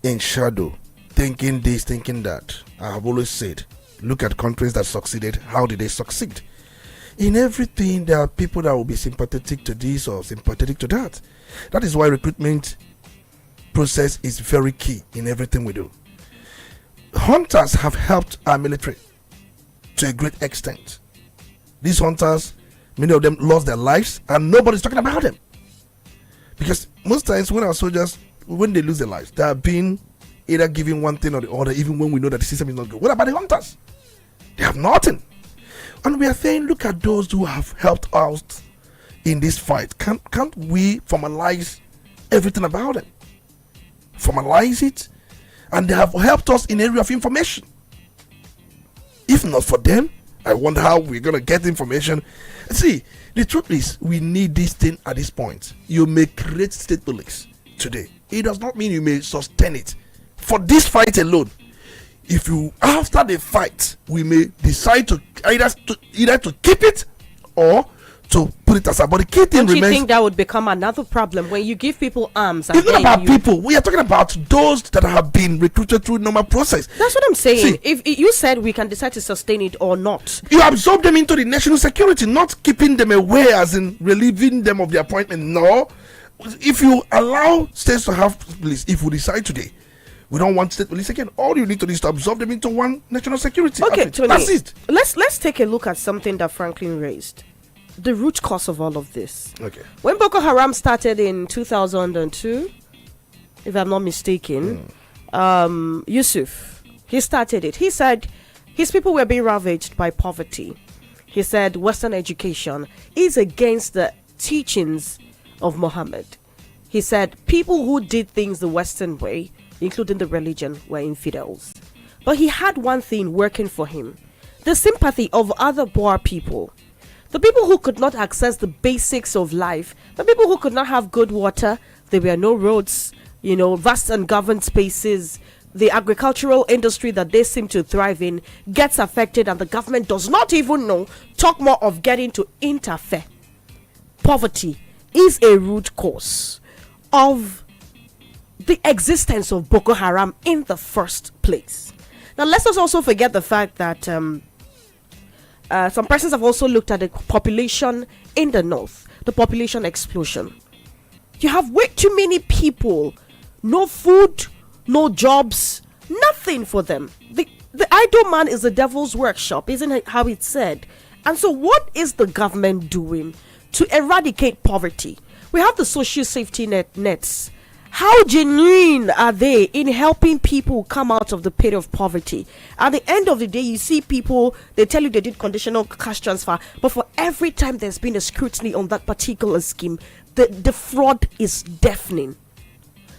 in shadow, thinking this, thinking that. I have always said, look at countries that succeeded. How did they succeed? In everything, there are people that will be sympathetic to this or sympathetic to that. That is why recruitment process is very key in everything we do. Hunters have helped our military to a great extent. These hunters, many of them lost their lives and nobody's talking about them. Because most times when our soldiers, when they lose their lives, they are being either giving one thing or the other, even when we know that the system is not good. What about the hunters? They have nothing. And we are saying, look at those who have helped out in this fight. Can't we formalize everything about them? Formalize it. And they have helped us in area of information. If not for them, I wonder how we're going to get information. See, the truth is, we need this thing at this point. You may create state police today. It does not mean you may sustain it. For this fight alone, if you, after the fight, we may decide to either to keep it or to put it aside. But the key thing remains. Do you think that would become another problem when you give people arms? It's not about people. We are talking about those that have been recruited through normal process. That's what I'm saying. See, if you said we can decide to sustain it or not, you absorb them into the national security, not keeping them away, as in relieving them of the appointment. No, if you allow states to have police, if we decide today we don't want state police again, all you need to do is to absorb them into one national security. Okay, Tony, that's it. Let's take a look at something that Franklin raised. The root cause of all of this. Okay. When Boko Haram started in 2002, if I'm not mistaken, Yusuf, he started it. He said his people were being ravaged by poverty. He said Western education is against the teachings of Muhammad. He said people who did things the Western way, including the religion, were infidels. But he had one thing working for him: the sympathy of other poor people. The people who could not access the basics of life, the people who could not have good water, there were no roads, vast ungoverned spaces. The agricultural industry that they seem to thrive in gets affected, and the government does not even know, talk more of getting to interfere. Poverty is a root cause of the existence of Boko Haram in the first place. Now, let's not also forget the fact that some persons have also looked at the population in the north, the population explosion. You have way too many people, no food, no jobs, nothing for them. The idle man is the devil's workshop, isn't it how it's said? And so what is the government doing to eradicate poverty? We have the social safety nets. How genuine are they in helping people come out of the pit of poverty? At the end of the day, you see people, they tell you they did conditional cash transfer, but for every time there's been a scrutiny on that particular scheme, the fraud is deafening.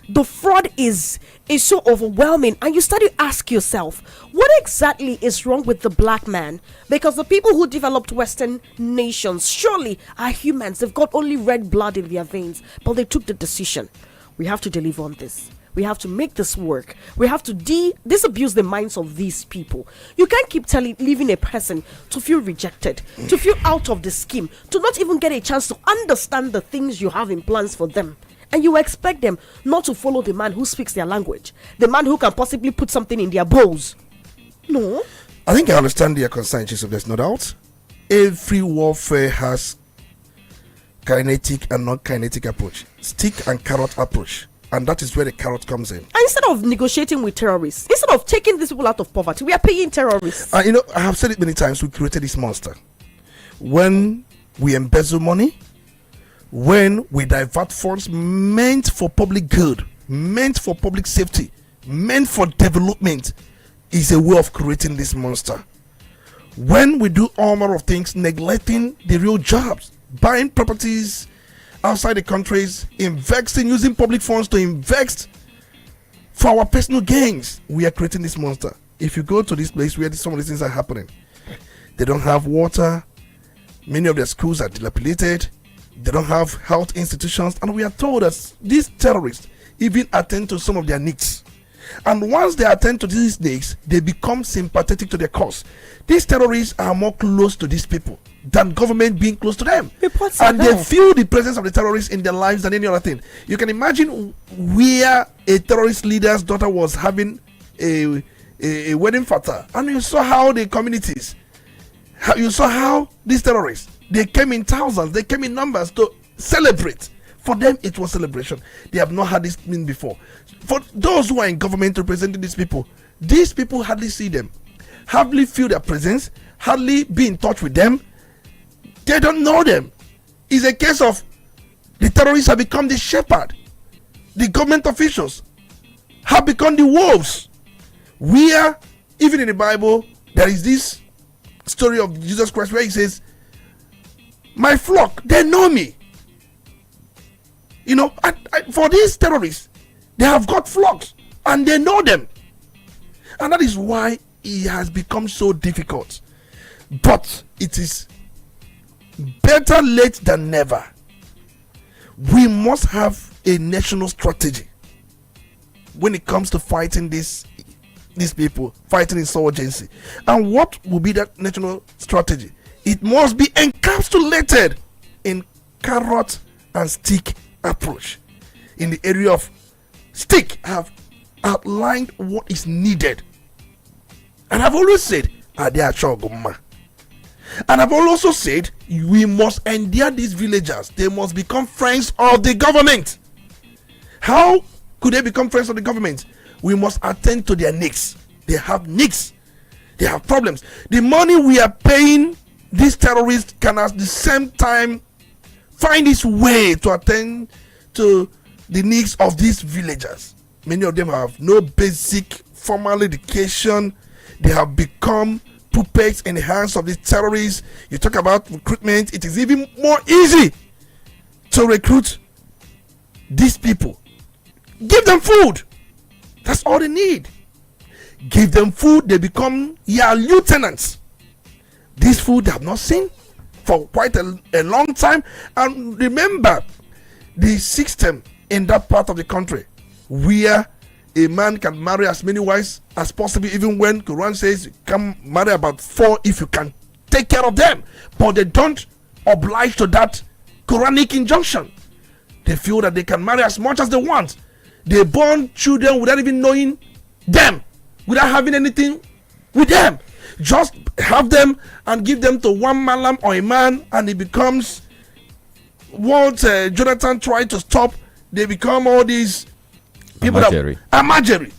The fraud is so overwhelming, and you start to ask yourself, what exactly is wrong with the black man? Because the people who developed Western nations surely are humans. They've got only red blood in their veins, but they took the decision. We have to deliver on this. We have to make this work. We have to disabuse the minds of these people. You can't keep leaving a person to feel rejected, to feel out of the scheme, to not even get a chance to understand the things you have in plans for them. And you expect them not to follow the man who speaks their language, the man who can possibly put something in their bowls. No. I think I understand their concern, Chisom. There's no doubt. Every warfare has kinetic and non-kinetic approach, stick and carrot approach, and that is where the carrot comes in. And instead of negotiating with terrorists, instead of taking these people out of poverty, we are paying terrorists. I have said it many times, we created this monster. When we embezzle money, when we divert funds meant for public good, meant for public safety, meant for development, is a way of creating this monster. When we do all manner of things, neglecting the real jobs, buying properties outside the countries, investing, using public funds to invest for our personal gains, we are creating this monster. If you go to this place where some of these things are happening, they don't have water, many of their schools are dilapidated, they don't have health institutions, and we are told that these terrorists even attend to some of their needs. And once they attend to these needs, they become sympathetic to their cause. These terrorists are more close to these people than government being close to them. And they feel the presence of the terrorists in their lives than any other thing. You can imagine where a terrorist leader's daughter was having a wedding fata, and you saw how the communities, you saw how these terrorists, they came in thousands, they came in numbers to celebrate. For them, it was celebration. They have not had this thing before. For those who are in government representing these people hardly see them, hardly feel their presence, hardly be in touch with them. They don't know them. It's a case of the terrorists have become the shepherd. The government officials have become the wolves. Where, even in the Bible, there is this story of Jesus Christ where he says, "My flock, they know me." For these terrorists, they have got flocks and they know them. And that is why it has become so difficult. But it is better late than never. We must have a national strategy when it comes to fighting these people, fighting insurgency. And what will be that national strategy? It must be encapsulated in carrot and stick approach. In the area of stick, I have outlined what is needed, and I've always said and I've also said we must endear these villagers. They must become friends of the government. How could they become friends of the government? We must attend to their needs. They have needs, they have problems. The money we are paying these terrorists can at the same time find its way to attend to the needs of these villagers. Many of them have no basic formal education. They have become puppets in the hands of these terrorists. You talk about recruitment, it is even more easy to recruit these people. Give them food. That's all they need. Give them food, they become your lieutenants. This food they have not seen for quite a long time. And remember the system in that part of the country where a man can marry as many wives as possible, even when Quran says you can marry about 4 if you can take care of them. But they don't oblige to that Quranic injunction. They feel that they can marry as much as they want. They born children without even knowing them, without having anything with them. Just have them and give them to one malam or a man, and it becomes what Jonathan tried to stop. They become all these people Amajeri.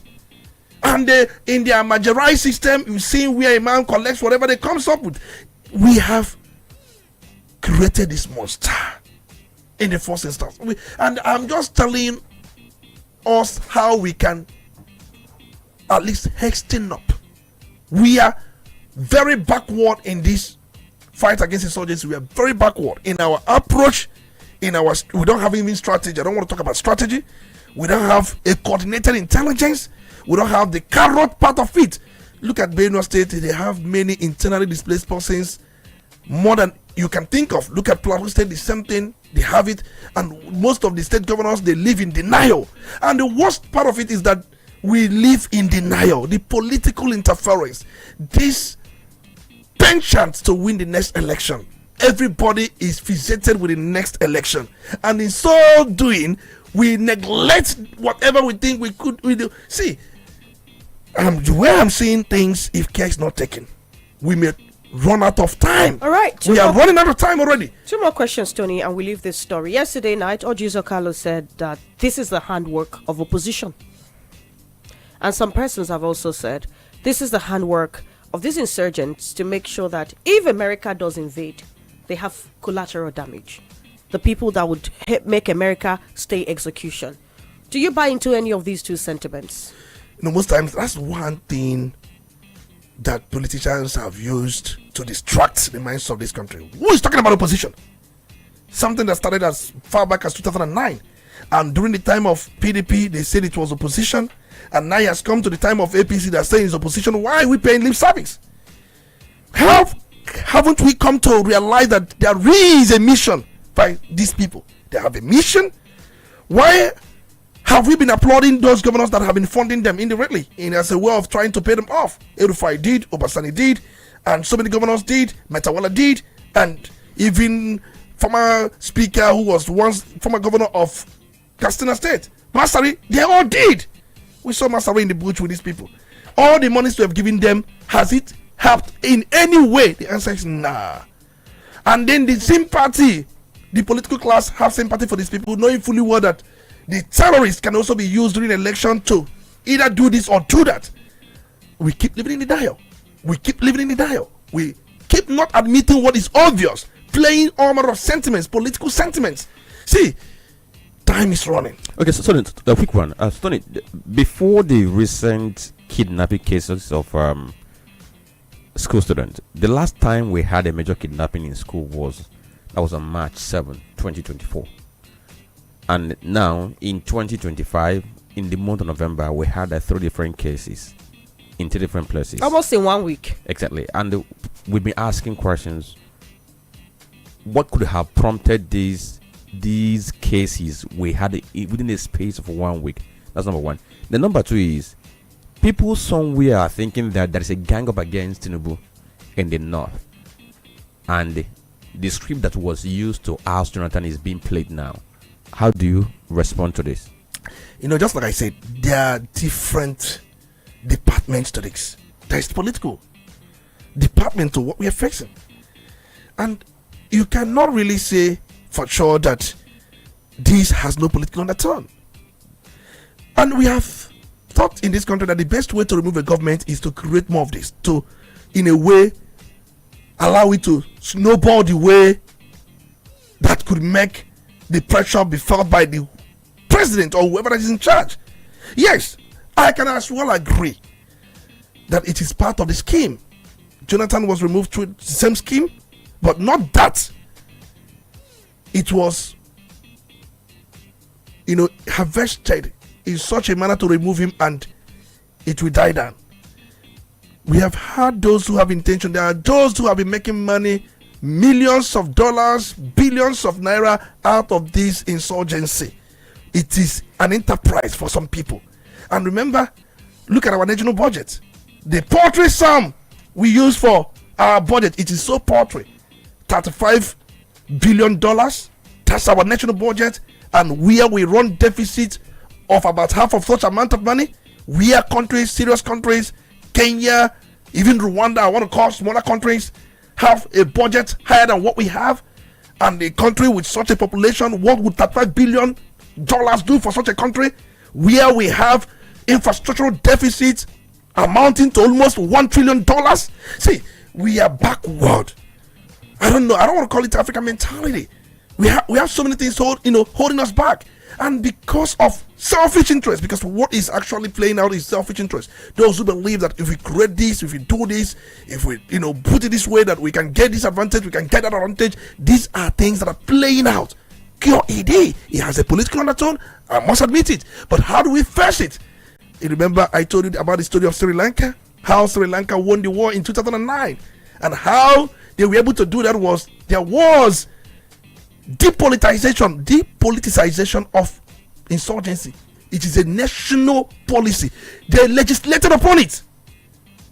And in the Amajeri system, you see where a man collects whatever they comes up with. We have created this monster in the first instance. And I'm just telling us how we can at least hasten up. We are very backward in this fight against insurgency. We are very backward in our approach. We don't have even strategy. I don't want to talk about strategy. We don't have a coordinated intelligence. We don't have the carrot part of it. Look at Benue State. They have many internally displaced persons, more than you can think of. Look at Plateau State, the same thing. They have it, and most of the state governors, they live in denial. And the worst part of it is that we live in denial. The political interference, this penchant to win the next election. Everybody is fixated with the next election, and in so doing, we neglect whatever we think we do. See, where I'm seeing things, if care is not taken, we may run out of time. All right, we are running out of time already. 2 more questions, Tony, and we leave this story. Yesterday night, Ojizo Carlo said that this is the handwork of opposition, and some persons have also said this is the handwork of these insurgents to make sure that if America does invade, they have collateral damage. The people that would make America stay execution. Do you buy into any of these two sentiments? Most times that's one thing that politicians have used to distract the minds of this country. Who is talking about opposition? Something that started as far back as 2009. And during the time of PDP, they said it was opposition. And now it has come to the time of APC that saying it's opposition. Why are we paying lip service? Haven't we come to realize that there is a mission by these people? They have a mission. Why have we been applauding those governors that have been funding them indirectly as a way of trying to pay them off? Erufai did, Obasani did, and so many governors did, Metawala did, and even former speaker who was once former governor of Katsina State, Masari, they all did. We saw Masari in the bush with these people. All the monies we have given them, has it helped in any way? The answer is nah. And then the sympathy, the political class have sympathy for these people, knowing fully well that the terrorists can also be used during election to either do this or do that. We keep living in denial. We keep living in denial. We keep not admitting what is obvious, playing all manner of sentiments, political sentiments. See, time is running. Okay, so Tony, a quick one. Tony, before the recent kidnapping cases of school students, the last time we had a major kidnapping in school was on March 7, 2024. And now in 2025, in the month of November, we had 3 different cases in 2 different places. Almost in 1 week. Exactly. And we've been asking questions. What could have prompted these cases we had within a space of 1 week? That's number one. The number 2 is people somewhere are thinking that there is a gang up against Tinubu in the north, and the script that was used to oust Jonathan is being played now. How do you respond to this? Just like I said, there are different departments to this. There is the political department to what we are facing, and you cannot really say for sure that this has no political undertone. And we have thought in this country that the best way to remove a government is to create more of this, to in a way allow it to snowball the way that could make the pressure be felt by the president or whoever that is in charge. Yes, I can as well agree that it is part of the scheme. Jonathan was removed through the same scheme, but not that it was harvested in such a manner to remove him and it will die down. We have had those who have intention. There are those who have been making money, millions of dollars, billions of naira out of this insurgency. It is an enterprise for some people. And remember, look at our national budget. The paltry sum we use for our budget, it is so paltry. $35 billion. That's our national budget. And where we run deficit of about half of such amount of money, we are countries, serious countries, Kenya, even Rwanda, I want to call smaller countries, have a budget higher than what we have. And a country with such a population, what would $35 billion do for such a country? Where we have infrastructural deficits amounting to almost $1 trillion. See, we are backward. I don't know. I don't want to call it African mentality. We have so many things holding us back. And because of selfish interest, because what is actually playing out is selfish interest. Those who believe that if we create this, if we do this, if we put it this way, that we can get this advantage, we can get that advantage. These are things that are playing out. It has a political undertone, I must admit it. But how do we face it? You remember I told you about the story of Sri Lanka, how Sri Lanka won the war in 2009, and how they were able to do that was there was depoliticization of insurgency. It is a national policy. They legislated upon it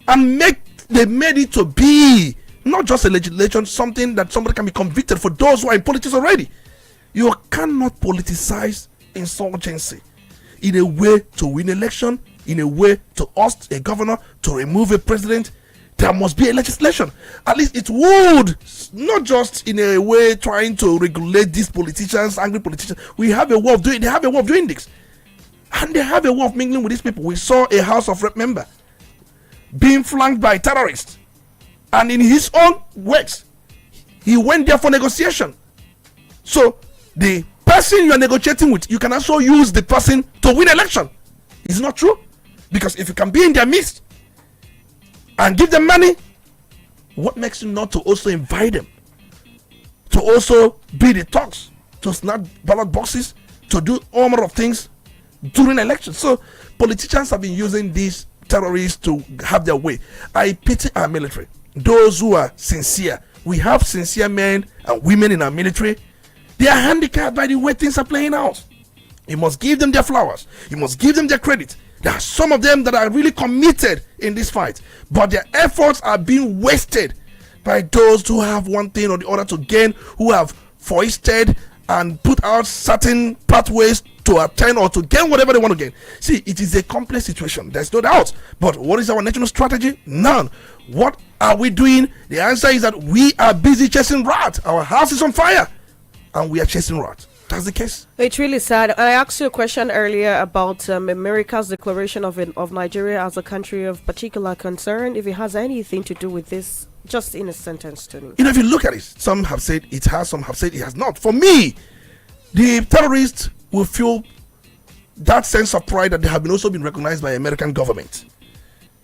and they made it to be not just a legislation, something that somebody can be convicted for those who are in politics already. You cannot politicize insurgency in a way to win election, in a way to oust a governor, to remove a president. There must be a legislation. At least it would, not just in a way trying to regulate these politicians, angry politicians. They have a way of doing this. And they have a way of mingling with these people. We saw a House of Rep member being flanked by terrorists. And in his own words, he went there for negotiation. So the person you are negotiating with, you can also use the person to win election. It's not true? Because if you can be in their midst and give them money, what makes you not to also invite them to also be the talks, to snap ballot boxes, to do all manner of things during elections? So politicians have been using these terrorists to have their way. I pity our military, those who are sincere. We have sincere men and women in our military. They are handicapped by the way things are playing out. You must give them their flowers. You must give them their credit. There are some of them that are really committed in this fight, but their efforts are being wasted by those who have one thing or the other to gain, who have foisted and put out certain pathways to attain or to gain whatever they want to gain. See, it is a complex situation. There's no doubt. But what is our national strategy? None. What are we doing? The answer is that we are busy chasing rats. Our house is on fire and we are chasing rats. That's the case. It's really sad. I asked you a question earlier about America's declaration of Nigeria as a country of particular concern. If it has anything to do with this, just in a sentence to me. If you look at it, some have said it has, some have said it has not. For me, the terrorists will feel that sense of pride that they have also been recognized by American government.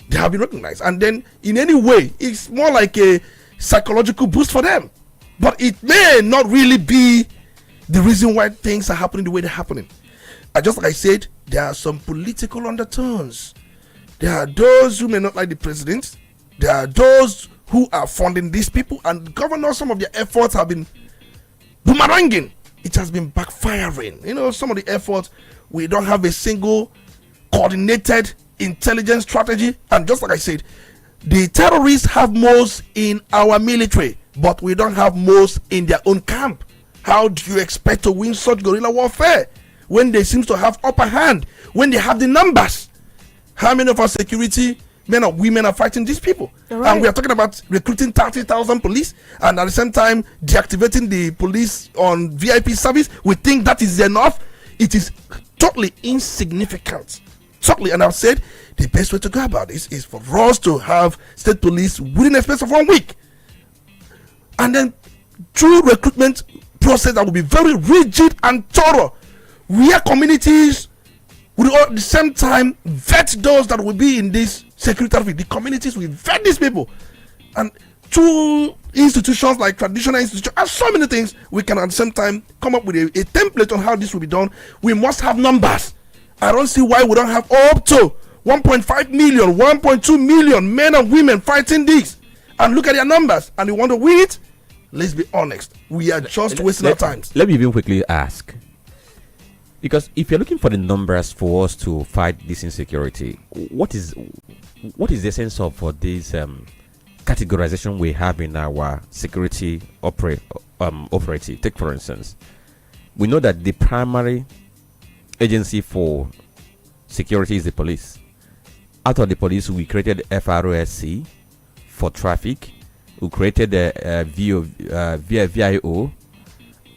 They have been recognized, and then in any way, it's more like a psychological boost for them. But it may not really be the reason why things are happening the way they're happening. Just like I said, there are some political undertones. There are those who may not like the president. There are those who are funding these people, and governors, some of their efforts have been boomeranging. It has been backfiring. Some of the efforts, we don't have a single coordinated intelligence strategy. And just like I said, the terrorists have most in our military, but we don't have most in their own camp. How do you expect to win such guerrilla warfare when they seem to have upper hand, when they have the numbers? How many of our security men or women are fighting these people? Right. And we are talking about recruiting 30,000 police and at the same time deactivating the police on VIP service. We think that is enough. It is totally insignificant. Totally. And I've said the best way to go about this is for us to have state police within a space of 1 week. And then through recruitment process that will be very rigid and thorough, where communities will at the same time vet those that will be in this security. The communities will vet these people, and through institutions like traditional institutions and so many things, we can at the same time come up with a template on how this will be done. We must have numbers. I don't see why we don't have up to 1.5 million, 1.2 million men and women fighting this, and look at their numbers, and you want to win it. Let's be honest, we are just wasting our time. Let me even quickly ask, because if you're looking for the numbers for us to fight this insecurity, what is the sense of for this categorization we have in our security operative? Take for instance, we know that the primary agency for security is the police. Out of the police, we created FROSC for traffic. We created VIO,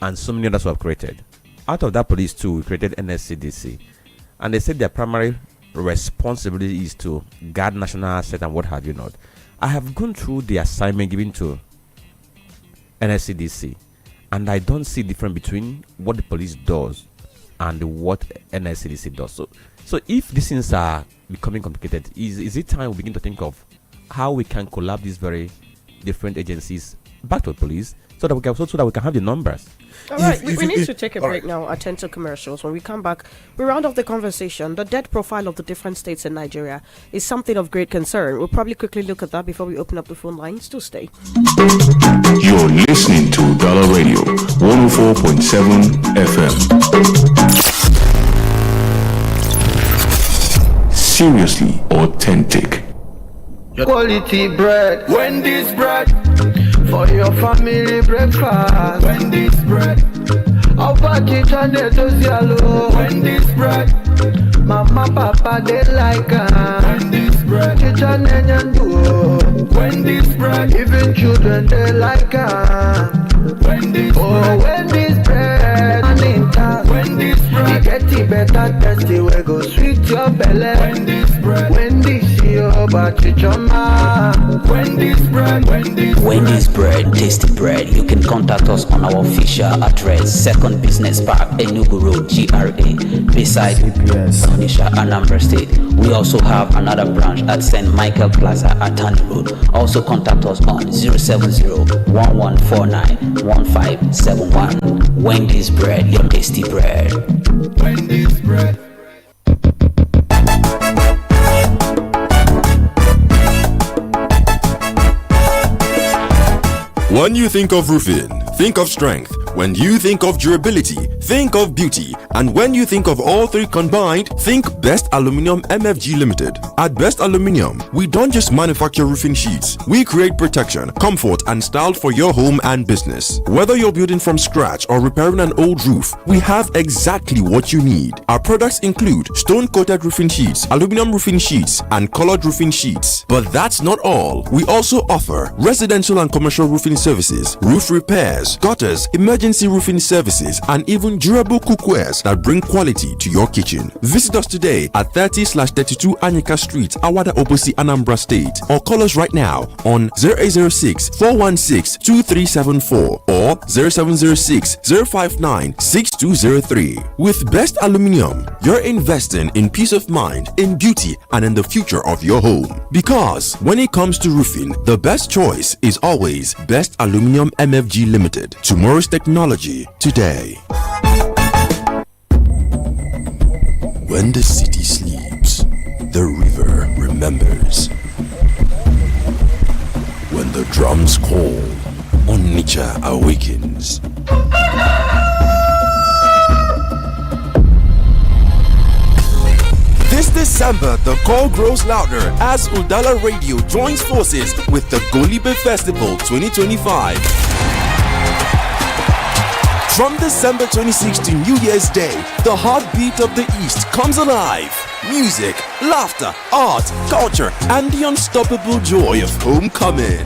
and so many others were created. Out of that police too, we created NSCDC, and they said their primary responsibility is to guard national assets and what have you not. I have gone through the assignment given to NSCDC, and I don't see difference between what the police does and what NSCDC does. So if these things are becoming complicated, is it time we begin to think of how we can collab these very different agencies back to the police so that we can have the numbers. All right, we need to take a break now, attend to commercials. When we come back, we round off the conversation. The debt profile of the different states in Nigeria is something of great concern. We'll probably quickly look at that before we open up the phone lines. To stay. You're listening to Udala Radio 104.7 FM. Seriously authentic. Quality bread, Wendy's bread, for your family breakfast. Wendy's bread, Wendy's bread, Mama, Papa, they like Wendy's bread, Wendy's bread, even children, they like Wendy's bread, Wendy's bread, and in town, Wendy's bread, you get it better, tasty, we go sweet your belly. Wendy's bread, Wendy's your battery, Wendy's bread, Wendy's bread, tasty bread. You can contact us on our official address, Second Business Park, Enugu Road, GRA, beside Onitsha, Anambra State. We also have another branch at St. Michael Plaza at Tani Road. Also contact us on 070-1149-1571. Wendy's bread, your tasty bread. Wendy's bread. When you think of roofing, think of strength. When you think of durability, think of beauty. And when you think of all three combined, think Best Aluminium MFG Limited. At Best Aluminium, we don't just manufacture roofing sheets. We create protection, comfort, and style for your home and business. Whether you're building from scratch or repairing an old roof, we have exactly what you need. Our products include stone-coated roofing sheets, aluminum roofing sheets, and colored roofing sheets. But that's not all. We also offer residential and commercial roofing services, roof repairs, gutters, emergency roofing services, and even durable cookwares that bring quality to your kitchen. Visit us today at 30/32 Anyika Street, Awada Obosi, Anambra State, or call us right now on 0806-416-2374 or 0706-059-6203. With Best Aluminium, you're investing in peace of mind, in beauty, and in the future of your home. Because when it comes to roofing, the best choice is always Best Aluminium MFG Limited. Tomorrow's technology today. When the city sleeps, the river remembers. When the drums call, Onitsha awakens. This December, the call grows louder as Udala Radio joins forces with the Golibe Festival 2025. From December 26th to New Year's Day, the heartbeat of the East comes alive. Music, laughter, art, culture, and the unstoppable joy of homecoming.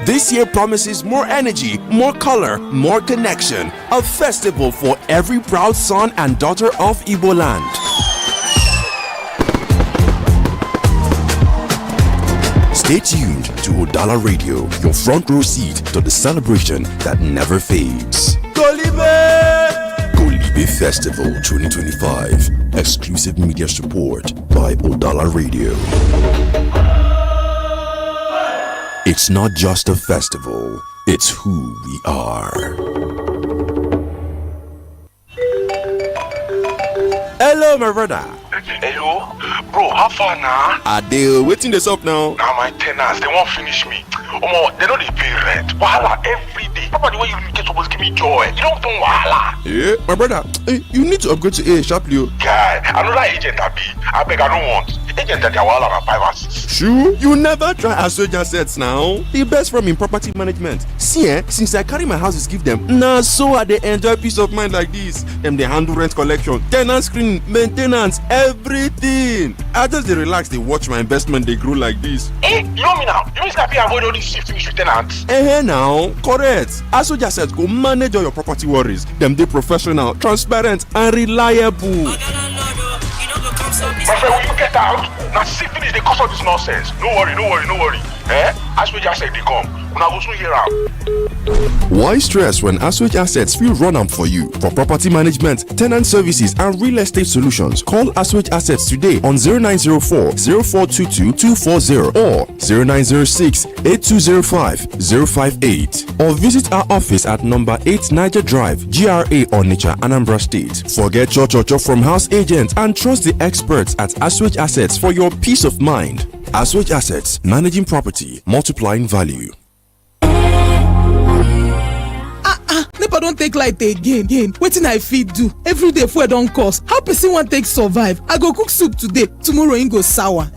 This year promises more energy, more color, more connection. A festival for every proud son and daughter of Igbo land. Stay tuned to Udala Radio, your front row seat to the celebration that never fades. Golibe Festival 2025. Exclusive media support by Udala Radio. It's not just a festival, it's who we are. Hello, my brother. Hello, bro, how far now? Adele, waiting this up now. Now my tenants, they won't finish me. They don't pay rent. Wahala every day. Papa, the way you get supposed to give me joy. You don't want wahala. Yeah, my brother, you need to upgrade to A sharply. Guy, another agent I beg, I don't want. Agent that they wahala na 5 and 6. Sure, you never try Asoja sets now. The best from in property management. See, since I carry my houses, give them. Nah, so I they enjoy peace of mind like this. Them they handle rent collection, tenant screening, maintenance, everything. I just they relax, they watch my investment, they grow like this. You know me now. You mean I avoid all these shifting with tenants? Now, correct. Asoja sets go manage all your property worries. Them they professional, transparent, and reliable. My friend, will you get out. Now see finish the cause of this nonsense. No worry. As we just said they come. Una go soon hear out. Why stress when Aswich Assets feel run am for you? For property management, tenant services, and real estate solutions, call Aswich Assets today on 0904 0422 240 or 0906 8205 058 or visit our office at number 8 Niger Drive, GRA Onitsha, Anambra State. Forget cho from house agent and trust the experts at Aswich Assets for your peace of mind. Aswich Assets, managing property, multiplying value. Nepa don take light again. Wetin I fit do? Every day fuel don cost. How person wan take survive? I go cook soup today, tomorrow im go sour.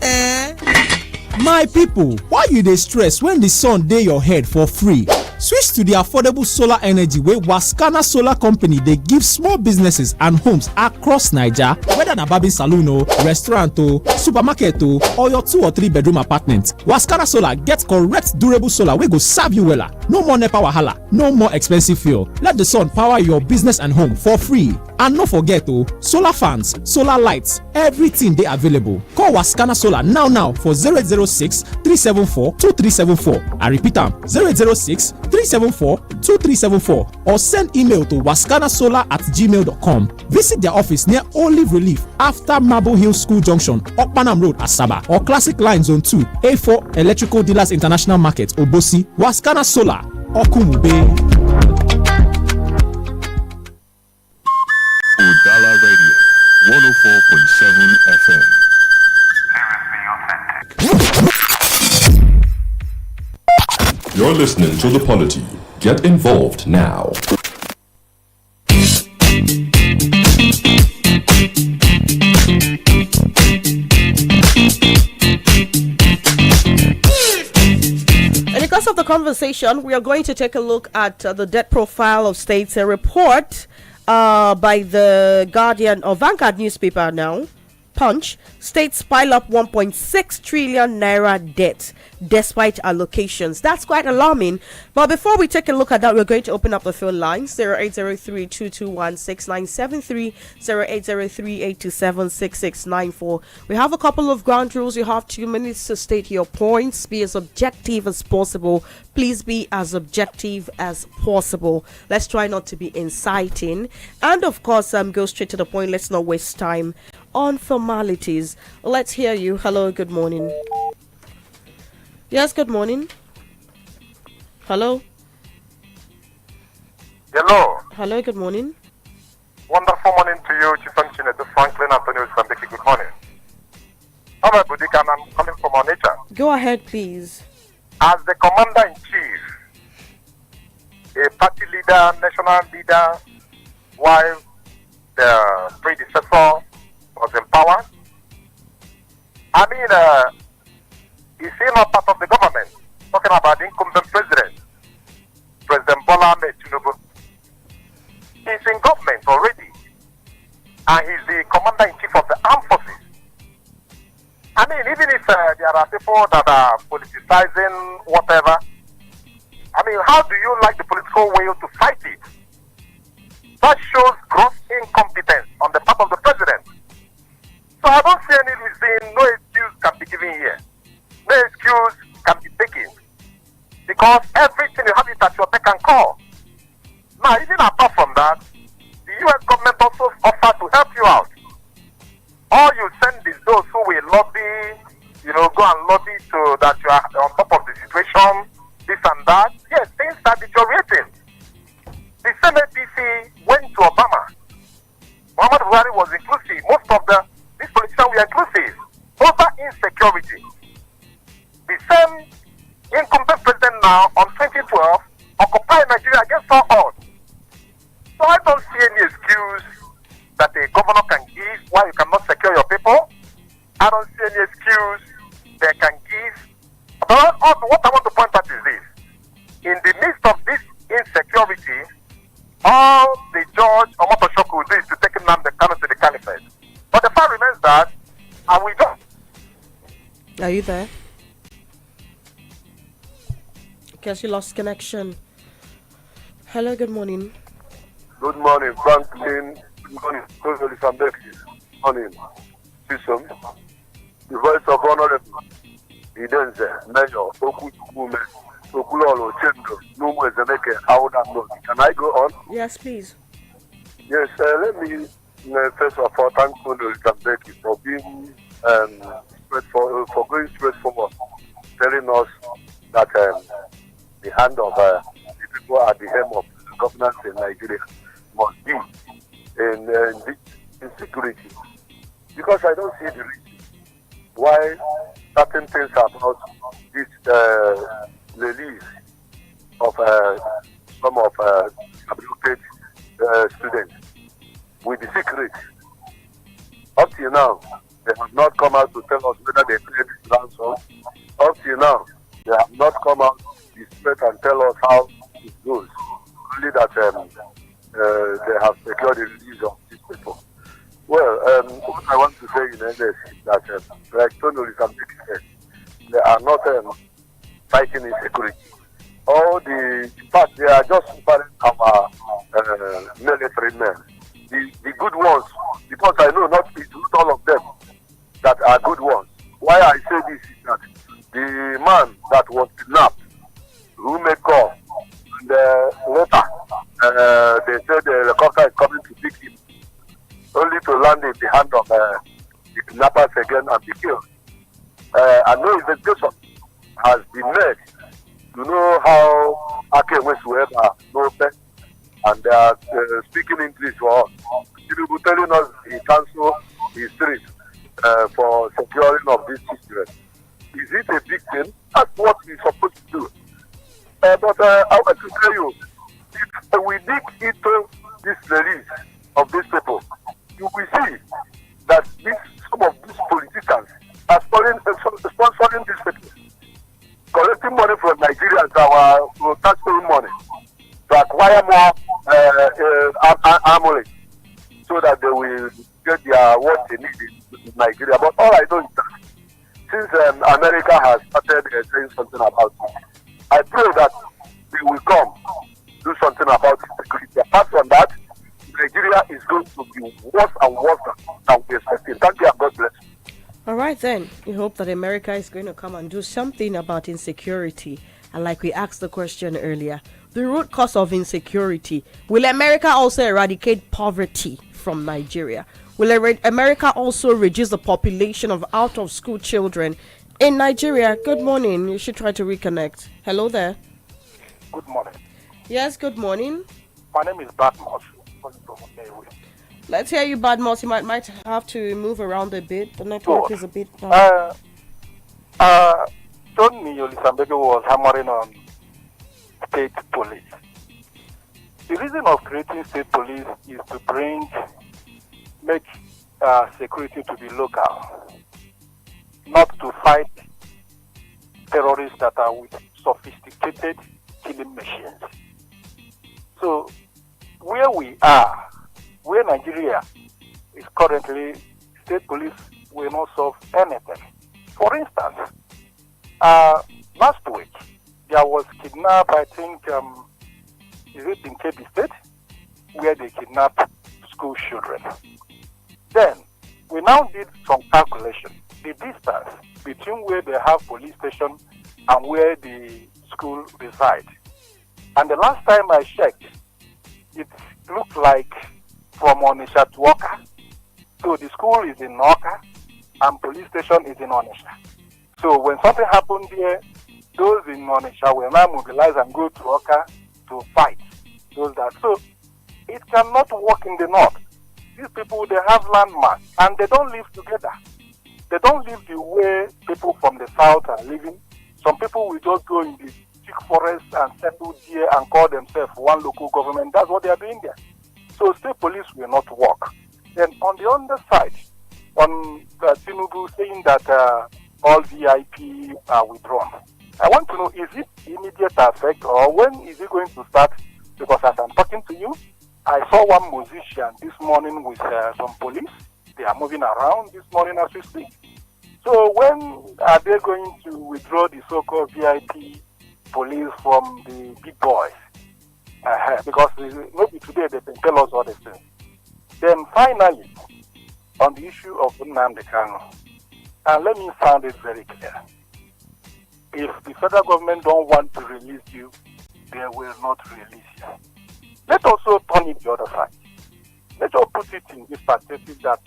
My people, why you dey stress when the sun dey your head for free? Switch to the affordable solar energy wey Wascana Solar Company dey give small businesses and homes across Naija, whether na barbing salon o, restaurant o, supermarket o, or your 2 or 3 bedroom apartment. Wascana Solar get correct durable solar wey go serve you wella. No more NEPA wahala, no more expensive fuel. Let the sun power your business and home for free. And no forget o, solar fans, solar lights, everything dey available. Call Wascana Solar now for 0806 374 2374. I repeat am, 0806 374 2374 or send email to waskanasolar@gmail.com. Visit their office near Olive Relief after Marble Hill School Junction, Okpanam Road, Asaba, or Classic Line Zone 2, A4 Electrical Dealers International Market, Obosi. Wascana Solar, Okumube. Udala Radio, 104.7 FM. You're listening to the Polity. Get involved now. In the course of the conversation, we are going to take a look at the debt profile of states. A report by the Guardian or Vanguard newspaper now, Punch, states pile up 1.6 trillion naira debt despite allocations. That's quite alarming. But before we take a look at that, we're going to open up the phone lines 0803-221-6973, 0803-827-6694. We have a couple of ground rules. You have 2 minutes to state your points. Be as objective as possible. Please be as objective as possible. Let's try not to be inciting. And of course, go straight to the point. Let's not waste time on formalities. Let's hear you. Hello, good morning. Yes, good morning. Hello. Hello, good morning. Wonderful morning to you, Chisom Chinedu Franklin and Olisa Mbeki. Good morning. I'm Ebuka and I'm coming from Onitsha. Go ahead, please. As the commander-in-chief, a party leader, national leader, while the predecessor was in power, I mean, is he not part of the government? Talking about the incumbent president, President Bola Ahmed Tinubu. He's in government already, and he's the commander-in-chief of the armed forces. I mean, even if there are people that are politicizing whatever, I mean, how do you like the political will to fight it? That shows gross incompetence on the part of the president. So I don't see any reason, no excuse can be given here. No excuse can be taken. Because everything you have it at your beck and call. Now, even apart from that, the U.S. government also offered to help you out. All you send is those who will lobby, go and lobby so that you are on top of the situation, this and that. Yes, things are deteriorating. The same APC went to Obama. Muhammad Buhari was inclusive. Most of these politicians were inclusive. Over insecurity. The same incumbent president now on 2012 occupied Nigeria against all odds. So I don't see any excuse that a governor can give why you cannot secure your people. I don't see any excuse they can give. But what I want to point out is this. In the midst of this insecurity, all the judge Omotoshoku will do is to take him down the Kano to the caliphate. But the fact remains that, and we don't. Are you there? Guess you lost connection. Hello, good morning. Good morning, Franklin. Good morning, Olisa Mbeki. Good morning, Chisom. the voice of Honorable Idenze, Mayor, Okume, Okulolo, Chendo, Numu Zemeke, Auda. Can I go on? Yes, please. Yes, let me first of all thank Olisa Mbeki for being for going straight forward, telling us that the hand of the people at the helm of the governance in Nigeria must be in security. Because I don't see the reason why certain things about this release of some of abducted students with the secret. Up till now, they have not come out to tell us whether they paid this ransom. Up till now, they have not come out to straight and tell us how it goes. Only that they have secured the release of these people. Well, what I want to say in NS is that, like Tony Olisa Mbeki said, they are not fighting insecurity. In fact, they are just preparing our military men. The good ones, because I know it's not all of them that are good ones. Why I say this is that the man that was kidnapped, who made call, and later they said the helicopter is coming to pick him, only to land in the hand of the kidnappers again and be killed. And no investigation has been made to know how Ake whatsoever no effect, and they are speaking English for us. People telling us he cancelled his trip for securing of these children. Is it a big thing? That's what we're supposed to do. But I want to tell you, if we dig into this release of these people, you will see that some of these politicians are sponsoring these people, collecting money from Nigerians, our taxpaying money, to acquire more armory, so that they will get what they need in Nigeria. But all I know is that since America has started saying something about it, I pray that they will come do something about security. Apart from that, Nigeria is going to be worse and worse than we expected. Thank you and God bless. All right then, we hope that America is going to come and do something about insecurity. And like we asked the question earlier, the root cause of insecurity, will America also eradicate poverty from Nigeria? Will America also reduce the population of out-of-school children in Nigeria? Good morning. You should try to reconnect. Hello there. Good morning. Yes, good morning. My name is Badmos. Let's hear you, Badmos. You might have to move around a bit. The network is a bit down. Tony Olisa Mbeki was hammering on state police. The reason of creating state police is to make security to be local, not to fight terrorists that are with sophisticated killing machines. So, where we are, where Nigeria is currently, state police will not solve anything. For instance, last week, there was kidnapped, I think, is it in Kebbi State, where they kidnapped school children. Then, we now did some calculation. The distance between where they have police station and where the school reside. And the last time I checked, it looked like from Onitsha to Oka. So the school is in Oka and police station is in Onitsha. So when something happened there, those in Onitsha will now mobilize and go to Oka to fight those that. So it cannot work in the north. These people, they have landmass and they don't live together. They don't live the way people from the south are living. Some people will just go in the thick forest and settle there and call themselves one local government. That's what they are doing there. So state police will not work. Then on the other side, on Tinubu saying that all VIP are withdrawn. I want to know, is it immediate effect or when is it going to start? Because as I'm talking to you, I saw one musician this morning with some police. They are moving around this morning as we speak. So when are they going to withdraw the so-called VIP police from the big boys? Because maybe today they can tell us all the things. Then finally, on the issue of Nnamdi Kanu, And let me sound it very clear. If the federal government don't want to release you, they will not release you. Let's also turn it the other side. Let's all put it in this perspective that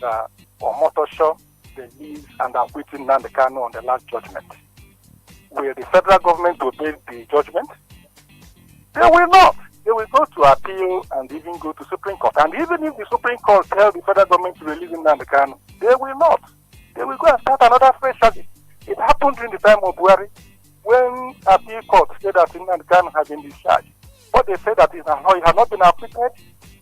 on Motosho, they live and are waiting Nnamdi Kanu on the last judgment. Will the federal government obey the judgment? They will not. They will go to appeal and even go to Supreme Court. And even if the Supreme Court tells the federal government to release Nnamdi Kanu, they will not. They will go and start another fresh charges. It happened during the time of Buhari when appeal court said that Nnamdi Kanu had been discharged. But they said that he had not been acquitted.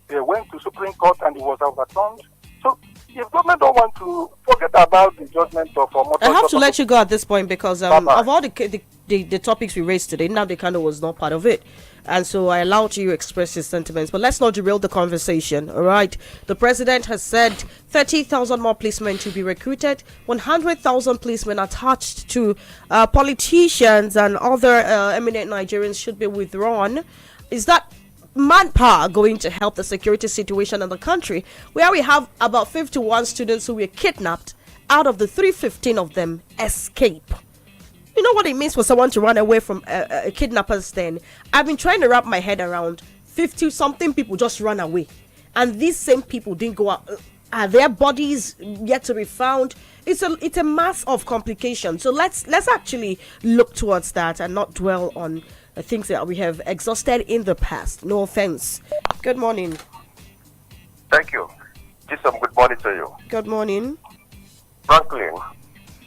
They went to Supreme Court and it was overturned. So if government don't want to forget about the judgment of I have to let you go at this point because of all the topics we raised today, Nnamdi Kanu was not part of it. And so I allowed you to express his sentiments. But let's not derail the conversation, all right? The president has said 30,000 more policemen to be recruited, 100,000 policemen attached to politicians and other eminent Nigerians should be withdrawn. Is that manpower going to help the security situation in the country, where we have about 51 students who were kidnapped, out of the 315 of them escape? You know what it means for someone to run away from a kidnapper's den? I've been trying to wrap my head around 50-something people just run away. And these same people didn't go out. Are their bodies yet to be found? It's a mass of complications. So let's actually look towards that and not dwell on the things that we have exhausted in the past. No offense. Good morning. Thank you. Chisom, good morning to you. Good morning. Franklin,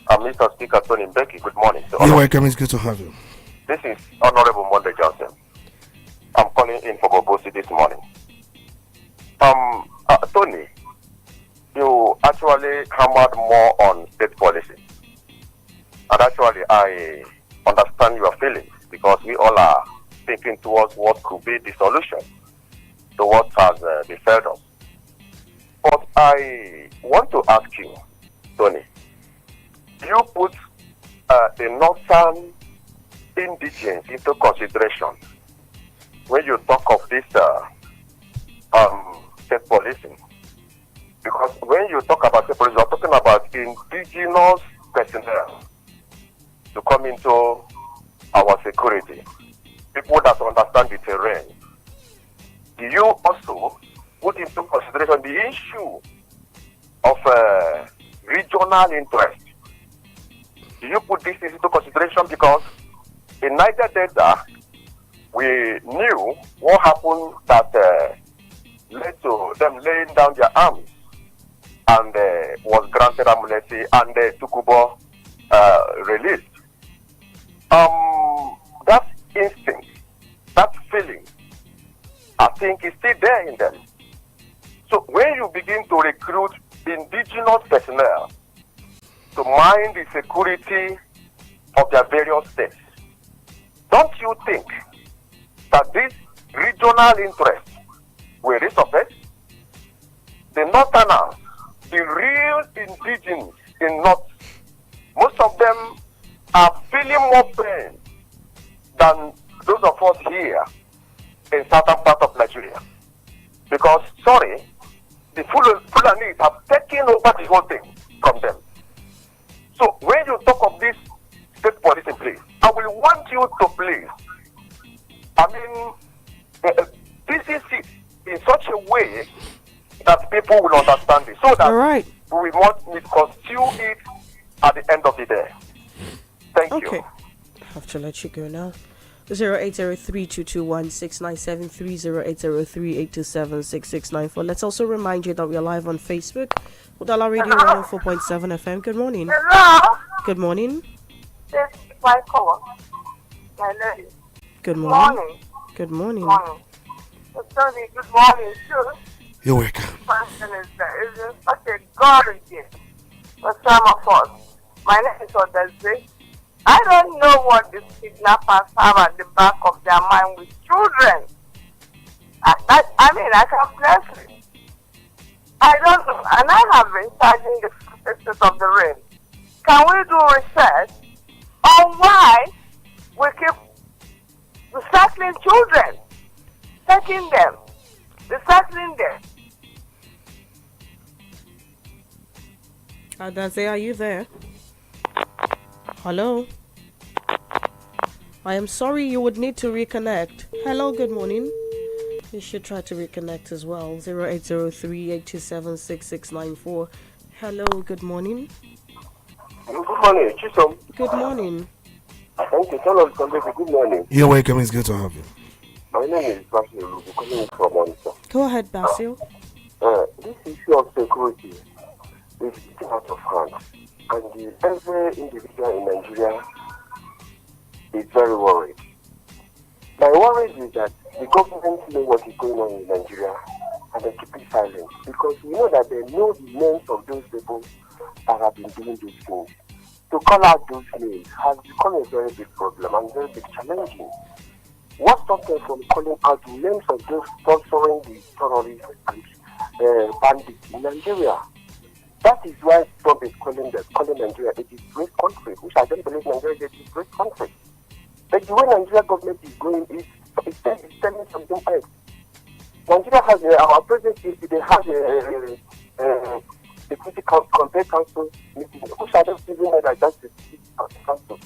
Mr. Speaker Tony Mbeki, good morning. You're welcome. It's good to have you. This is Honorable Monday Johnson. I'm calling in for Bobosi this morning. Tony, you actually hammered more on state policy. And actually, I understand your feelings because we all are thinking towards what could be the solution to what has befell us. But I want to ask you, Tony, you put the northern indigents into consideration when you talk of this state policing? Because when you talk about state policing, you're talking about indigenous personnel to come into our security, people that understand the terrain. Do you also put into consideration the issue of regional interest? Do you put this into consideration? Because in Niger Delta, we knew what happened that led to them laying down their arms and was granted amnesty and Tukubo released. That instinct, that feeling, I think is still there in them. So when you begin to recruit indigenous personnel to mind the security of their various states, don't you think that this regional interest will resurface? The Northerners, the real indigenous in North, most of them are feeling more pain than those of us here in southern part of Nigeria. Because, sorry, the Fulanis have taken over the whole thing from them. So when you talk of this state policy, please, I will want you to please, this is it in such a way that people will understand it, so that we won't misconstrue it at the end of the day. Thank you. Okay, I have to let you go now. 0803-221-697-30803-827-6694. Let's also remind you that we are live on Facebook. Udala Radio 104.7 FM. Good morning. Hello. Good morning. This is my call. My lady. Good morning. Good morning. Morning. Tony, good morning, too. You're welcome. Person is such a God gift for some of us. My name is Odazze. I don't know what these kidnappers have at the back of their mind with children. I can bless it. I don't know. And I have been charging the statistics of the rain. Can we do research on why we keep recycling children, taking them, recycling them? Adase, are you there? Hello. I am sorry, you would need to reconnect. Hello, good morning. You should try to reconnect as well. 0803-827-6694. Hello, good morning. Good morning, Chisom. Good morning. Thank you. Tell us something. Good morning. You're welcome. It's good to have you. My name is Basil. Calling from Onitsha. Go ahead, Basil. This issue of security is getting out of hand, and every individual in Nigeria is very worried. My worry is that the government know what is going on in Nigeria, and they keep it silent because we know that they know the names of those people that have been doing those things. To call out those names has become a very big problem and very big challenging. What stops them from calling out the names of those sponsoring the terrorists and bandits in Nigeria? That is why Trump is calling Nigeria a disgraced country, which I don't believe Nigeria is a disgraced country. But the way Nigeria government is going is telling something else. Nigeria has our president they have the critical compare council meeting, which I don't even know that that's the council.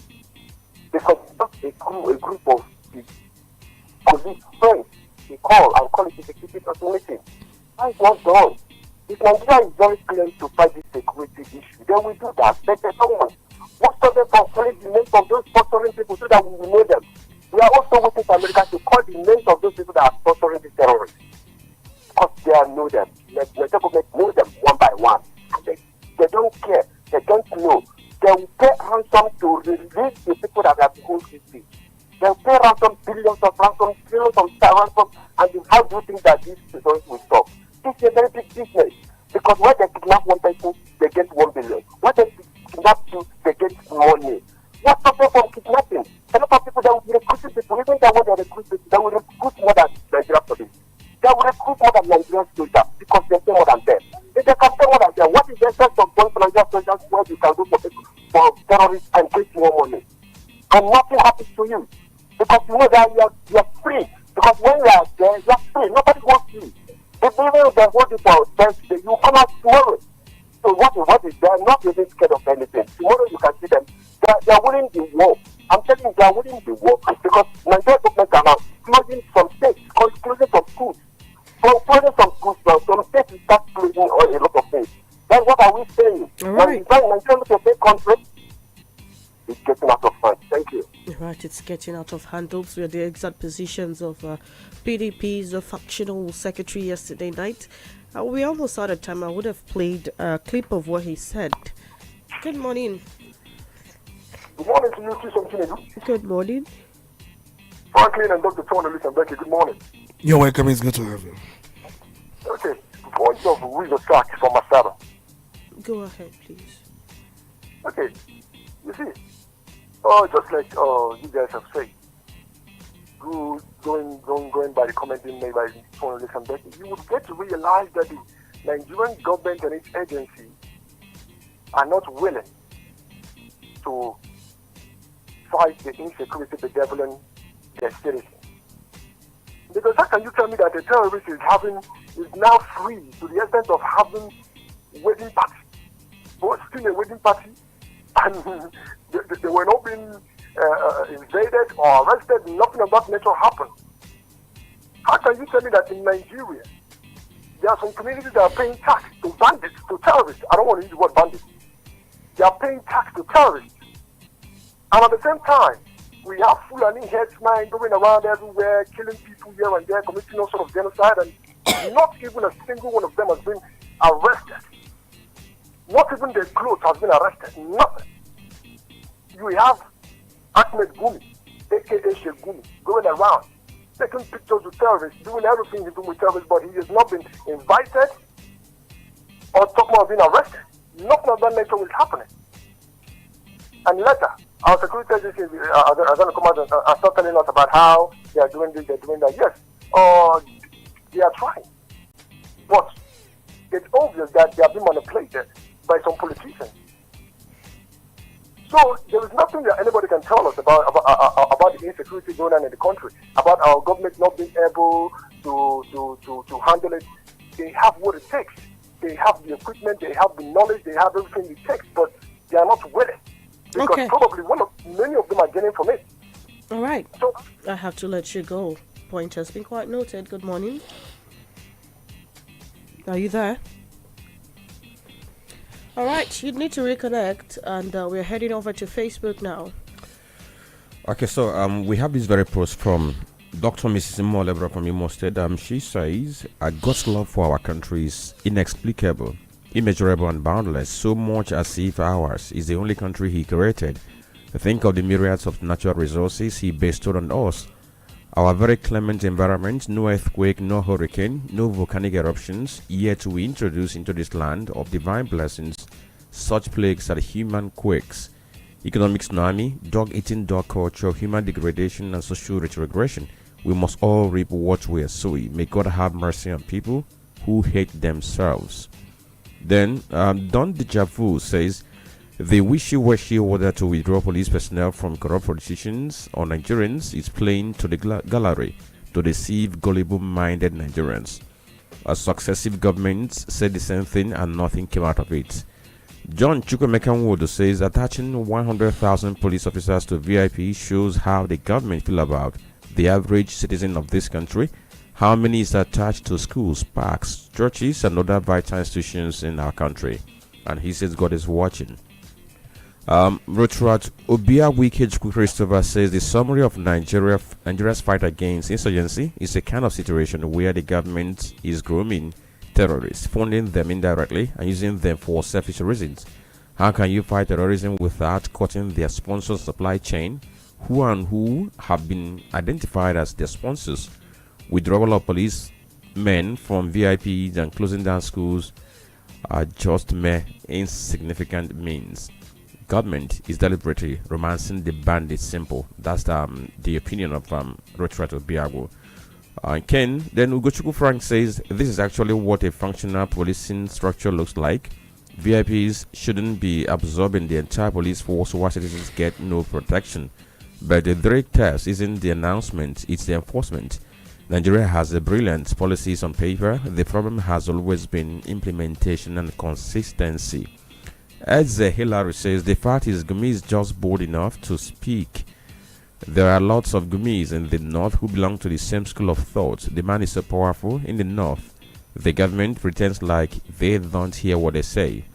Because just a group of colleagues, friends, they call it a security council meeting. That is not done. If Nigeria is very clear to fight this security issue, then we do that. But there's someone. What stops them from calling the names of those sponsoring people so that we will know them? We are also waiting for America to call the names of those people that are sponsoring the terrorists. Because they know them. The government know them one by one. They don't care. They don't know. They will pay ransom to release the people that have been holding this. They will pay ransom, billions of ransom, trillions of ransom, and how do you think that this terrorists will stop? This is a very big business. Because when they kidnap one person, they get 1 billion. When they kidnap two, they get money. What stops them from kidnapping? A lot of people that will be recruiting people, even that when they recruit people, they will recruit more than Nigeria police. They will recruit more than Nigerian soldiers because they pay more than them. If they can pay more than them, what is the essence of going for Nigerian soldiers where you can go for terrorists and get more money? And nothing happens to you. Because you know that you are free. Because when you are there, you are free. Nobody wants you. If even if they hold you for Thursday, you come out tomorrow. So what is there? Not even scared of anything. Tomorrow you can see them. They are winning the war. I'm telling you, they are winning the war because Nigeria government are now closing some states, closing some schools. Closing some schools now. Some states start closing a lot of things. Then what are we saying? Right. Nigeria is a big country. It's getting out of hand. Thank you. Right, it's getting out of hand. Those were the exact positions of PDP's factional secretary yesterday night. We almost out of time. I would have played a clip of what he said. Good morning. Good morning to you, Chisom. Good morning. Franklin and Dr. Olisa Mbeki, good morning. You're welcome. It's good to have you. Okay, point of Wizo Sack from Masada. Go ahead, please. Okay, you see, just like you guys have said, going by the comment being made by Olisa Mbeki, you would get to realize that the Nigerian government and its agency are not willing to fight the insecurity bedeviling their citizens. Because how can you tell me that a terrorist is now free to the extent of having wedding party, hosting a wedding party, and they were not being invaded or arrested, nothing of that nature happened? How can you tell me that in Nigeria there are some communities that are paying tax to bandits, to terrorists? I don't want to use the word bandits. They are paying tax to terrorists. And at the same time, we have Fulani headsmen going around everywhere, killing people here and there, committing all sort of genocide, and not even a single one of them has been arrested. Not even their clothes has been arrested. Nothing. You have Ahmed Gumi, aka Sheikh Gumi, going around, taking pictures with terrorists, doing everything he's doing with terrorists, but he has not been invited or talking about being arrested. Nothing of that nature is happening. And later, our security agencies are going to come out and start telling us about how they are doing this, they are doing that. Yes, they are trying. But it's obvious that they are being manipulated by some politicians. So there is nothing that anybody can tell us about the insecurity going on in the country, about our government not being able to handle it. They have what it takes. They have the equipment, they have the knowledge, they have everything it takes, but they are not willing. Because probably many of them are getting from it. All right. So I have to let you go. Point has been quite noted. Good morning. Are you there? All right, you need to reconnect, and we're heading over to Facebook now. Okay, so we have this very post from Dr. Mrs. Molebra from Imo State. She says, God's love for our country is inexplicable, immeasurable, and boundless, so much as if ours is the only country He created. Think of the myriads of natural resources He bestowed on us. Our very clement environment, no earthquake, no hurricane, no volcanic eruptions, yet we introduce into this land of divine blessings such plagues as human quakes, economic tsunami, dog-eating dog culture, human degradation, and social retrogression. We must all reap what we are sowing. May God have mercy on people who hate themselves. Then, Don Dejavu says, the wishy-washy order to withdraw police personnel from corrupt politicians or Nigerians is playing to the gallery to deceive gullible-minded Nigerians. Successive governments said the same thing and nothing came out of it. John Chukwuemeka says attaching 100,000 police officers to VIP shows how the government feel about the average citizen of this country. How many is attached to schools, parks, churches, and other vital institutions in our country? And he says God is watching. Rotrat Obia Wikage Christopher says the summary of Nigeria's fight against insurgency is a kind of situation where the government is grooming terrorists, funding them indirectly and using them for selfish reasons. How can you fight terrorism without cutting their sponsors' supply chain? Who and who have been identified as their sponsors? Withdrawal of police men from VIPs and closing down schools are just mere insignificant means. Government is deliberately romancing the bandit simple. That's the opinion of Rotrato Biago. Ken, then Ugochukwu Frank says this is actually what a functional policing structure looks like. VIPs shouldn't be absorbing the entire police force while citizens get no protection. But the direct test isn't the announcement, it's the enforcement. Nigeria has a brilliant policies on paper. The problem has always been implementation and consistency. As Hillary says, the fact is Gumi is just bold enough to speak. There are lots of Gumis in the north who belong to the same school of thought. The man is so powerful in the north. The government pretends like they don't hear what they say.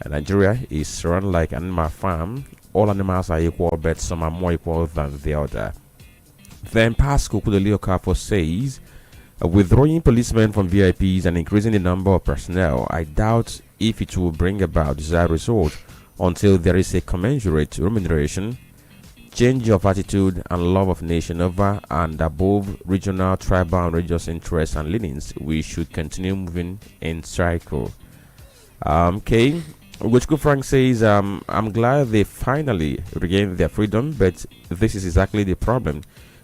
And Nigeria is run like an animal farm. All animals are equal, but some are more equal than the other. Then Pascal Kudelio says, withdrawing policemen from VIPs and increasing the number of personnel, I doubt if it will bring about desired result until there is a commensurate remuneration, change of attitude, and love of nation over and above regional, tribal, and religious interests and leanings. We should continue moving in cycle. Okay. Ugochukwu Frank says, I'm glad they finally regained their freedom, but this is exactly the problem.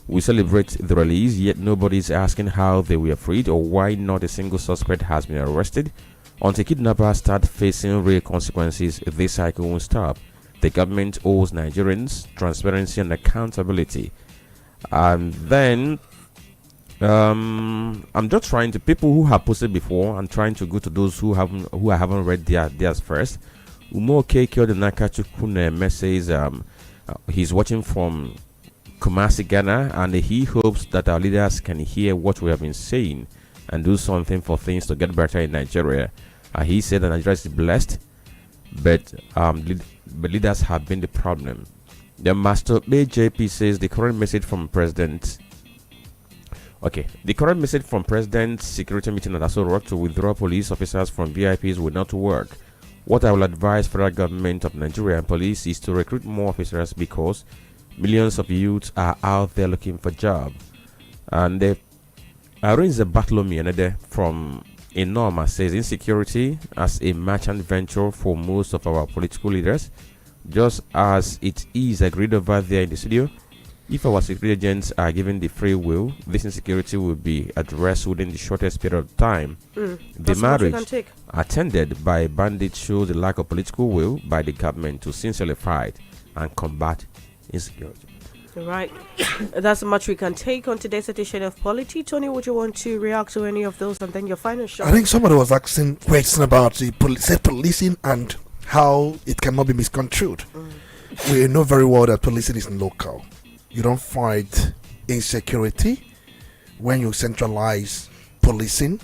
We celebrate the release, yet nobody is asking how they were freed or why not a single suspect has been arrested. Until kidnappers start facing real consequences, this cycle won't stop. The government owes Nigerians transparency and accountability. And then, I'm just trying to people who have posted before and trying to go to those who haven't read theirs first. Umoke Kyodanaka Chukune says he's watching from Kumasi, Ghana, and he hopes that our leaders can hear what we have been saying and do something for things to get better in Nigeria. He said that Nigeria is blessed, but leaders have been the problem. The Master BJP says the current message from President. Okay, the current message from President's security meeting at Aso Rock to withdraw police officers from VIPs will not work. What I will advise federal government of Nigeria and police is to recruit more officers because millions of youths are out there looking for jobs. And the Arinze Bartholomew from Enorma says insecurity as a merchant venture for most of our political leaders, just as it is agreed over there in the studio. If our security agents are given the free will, this insecurity will be addressed within the shortest period of time. The marriage attended by bandits shows the lack of political will by the government to sincerely fight and combat insecurity. Right. That's much we can take on today's edition of Polity. Tony, would you want to react to any of those and then your final shot? I think somebody was asking questions about the policing and how it cannot be misconstrued. We know very well that policing is local. You don't fight insecurity when you centralize policing.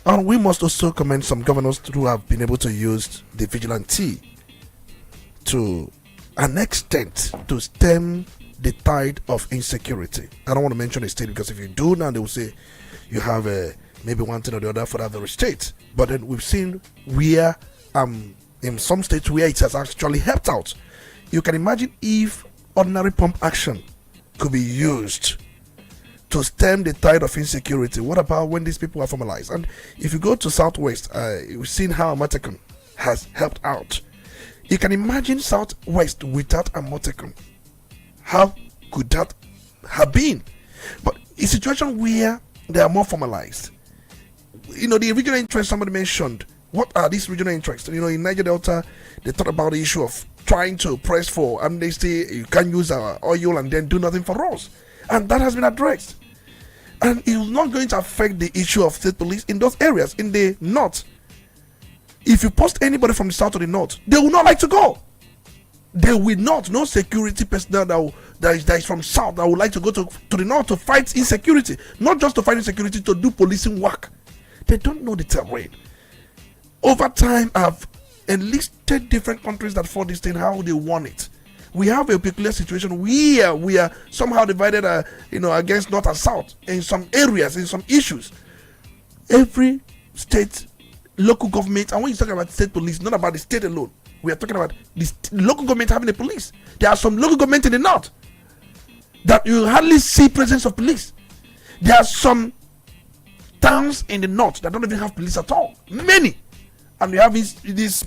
And we must also commend some governors who have been able to use the vigilante to an extent to stem the tide of insecurity. I don't want to mention a state because if you do now, they will say you have maybe one thing or the other for that very state. But then we've seen where in some states where it has actually helped out. You can imagine if ordinary pump action could be used to stem the tide of insecurity. What about when these people are formalized? And if you go to Southwest, you've seen how Amatekun has helped out. You can imagine Southwest without Amatekun. How could that have been? But a situation where they are more formalized. You know, the regional interest somebody mentioned. What are these regional interests? You know, in Niger Delta, they thought about the issue of trying to press for amnesty. You can't use our oil and then do nothing for us. And that has been addressed. And it is not going to affect the issue of state police in those areas. In the north, if you post anybody from the south to the north, they will not like to go. They will not. No security personnel that is from south that would like to go to the north to fight insecurity. Not just to fight insecurity, to do policing work. They don't know the terrain. Over time, I've enlisted different countries that fought this thing, how they won it. We have a peculiar situation where we are somehow divided, against north and south in some areas, in some issues. Every state, local government, and when you talk about state police, not about the state alone, we are talking about the local government having a police. There are some local government in the north that you hardly see presence of police. There are some towns in the north that don't even have police at all. Many. And we have these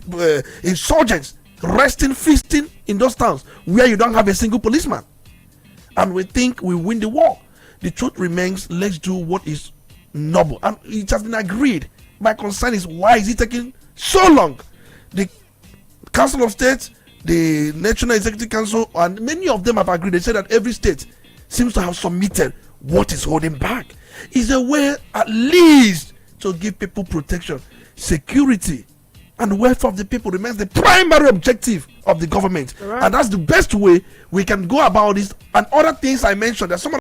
insurgents resting, feasting in those towns where you don't have a single policeman. And we think we win the war. The truth remains, let's do what is noble. And it has been agreed. My concern is, why is it taking so long? The Council of State, the National Executive Council, and many of them have agreed. They say that every state seems to have submitted what is holding back. Is a way at least to give people protection. Security and welfare of the people remains the primary objective of the government. Right. And that's the best way we can go about this. And other things I mentioned, there's some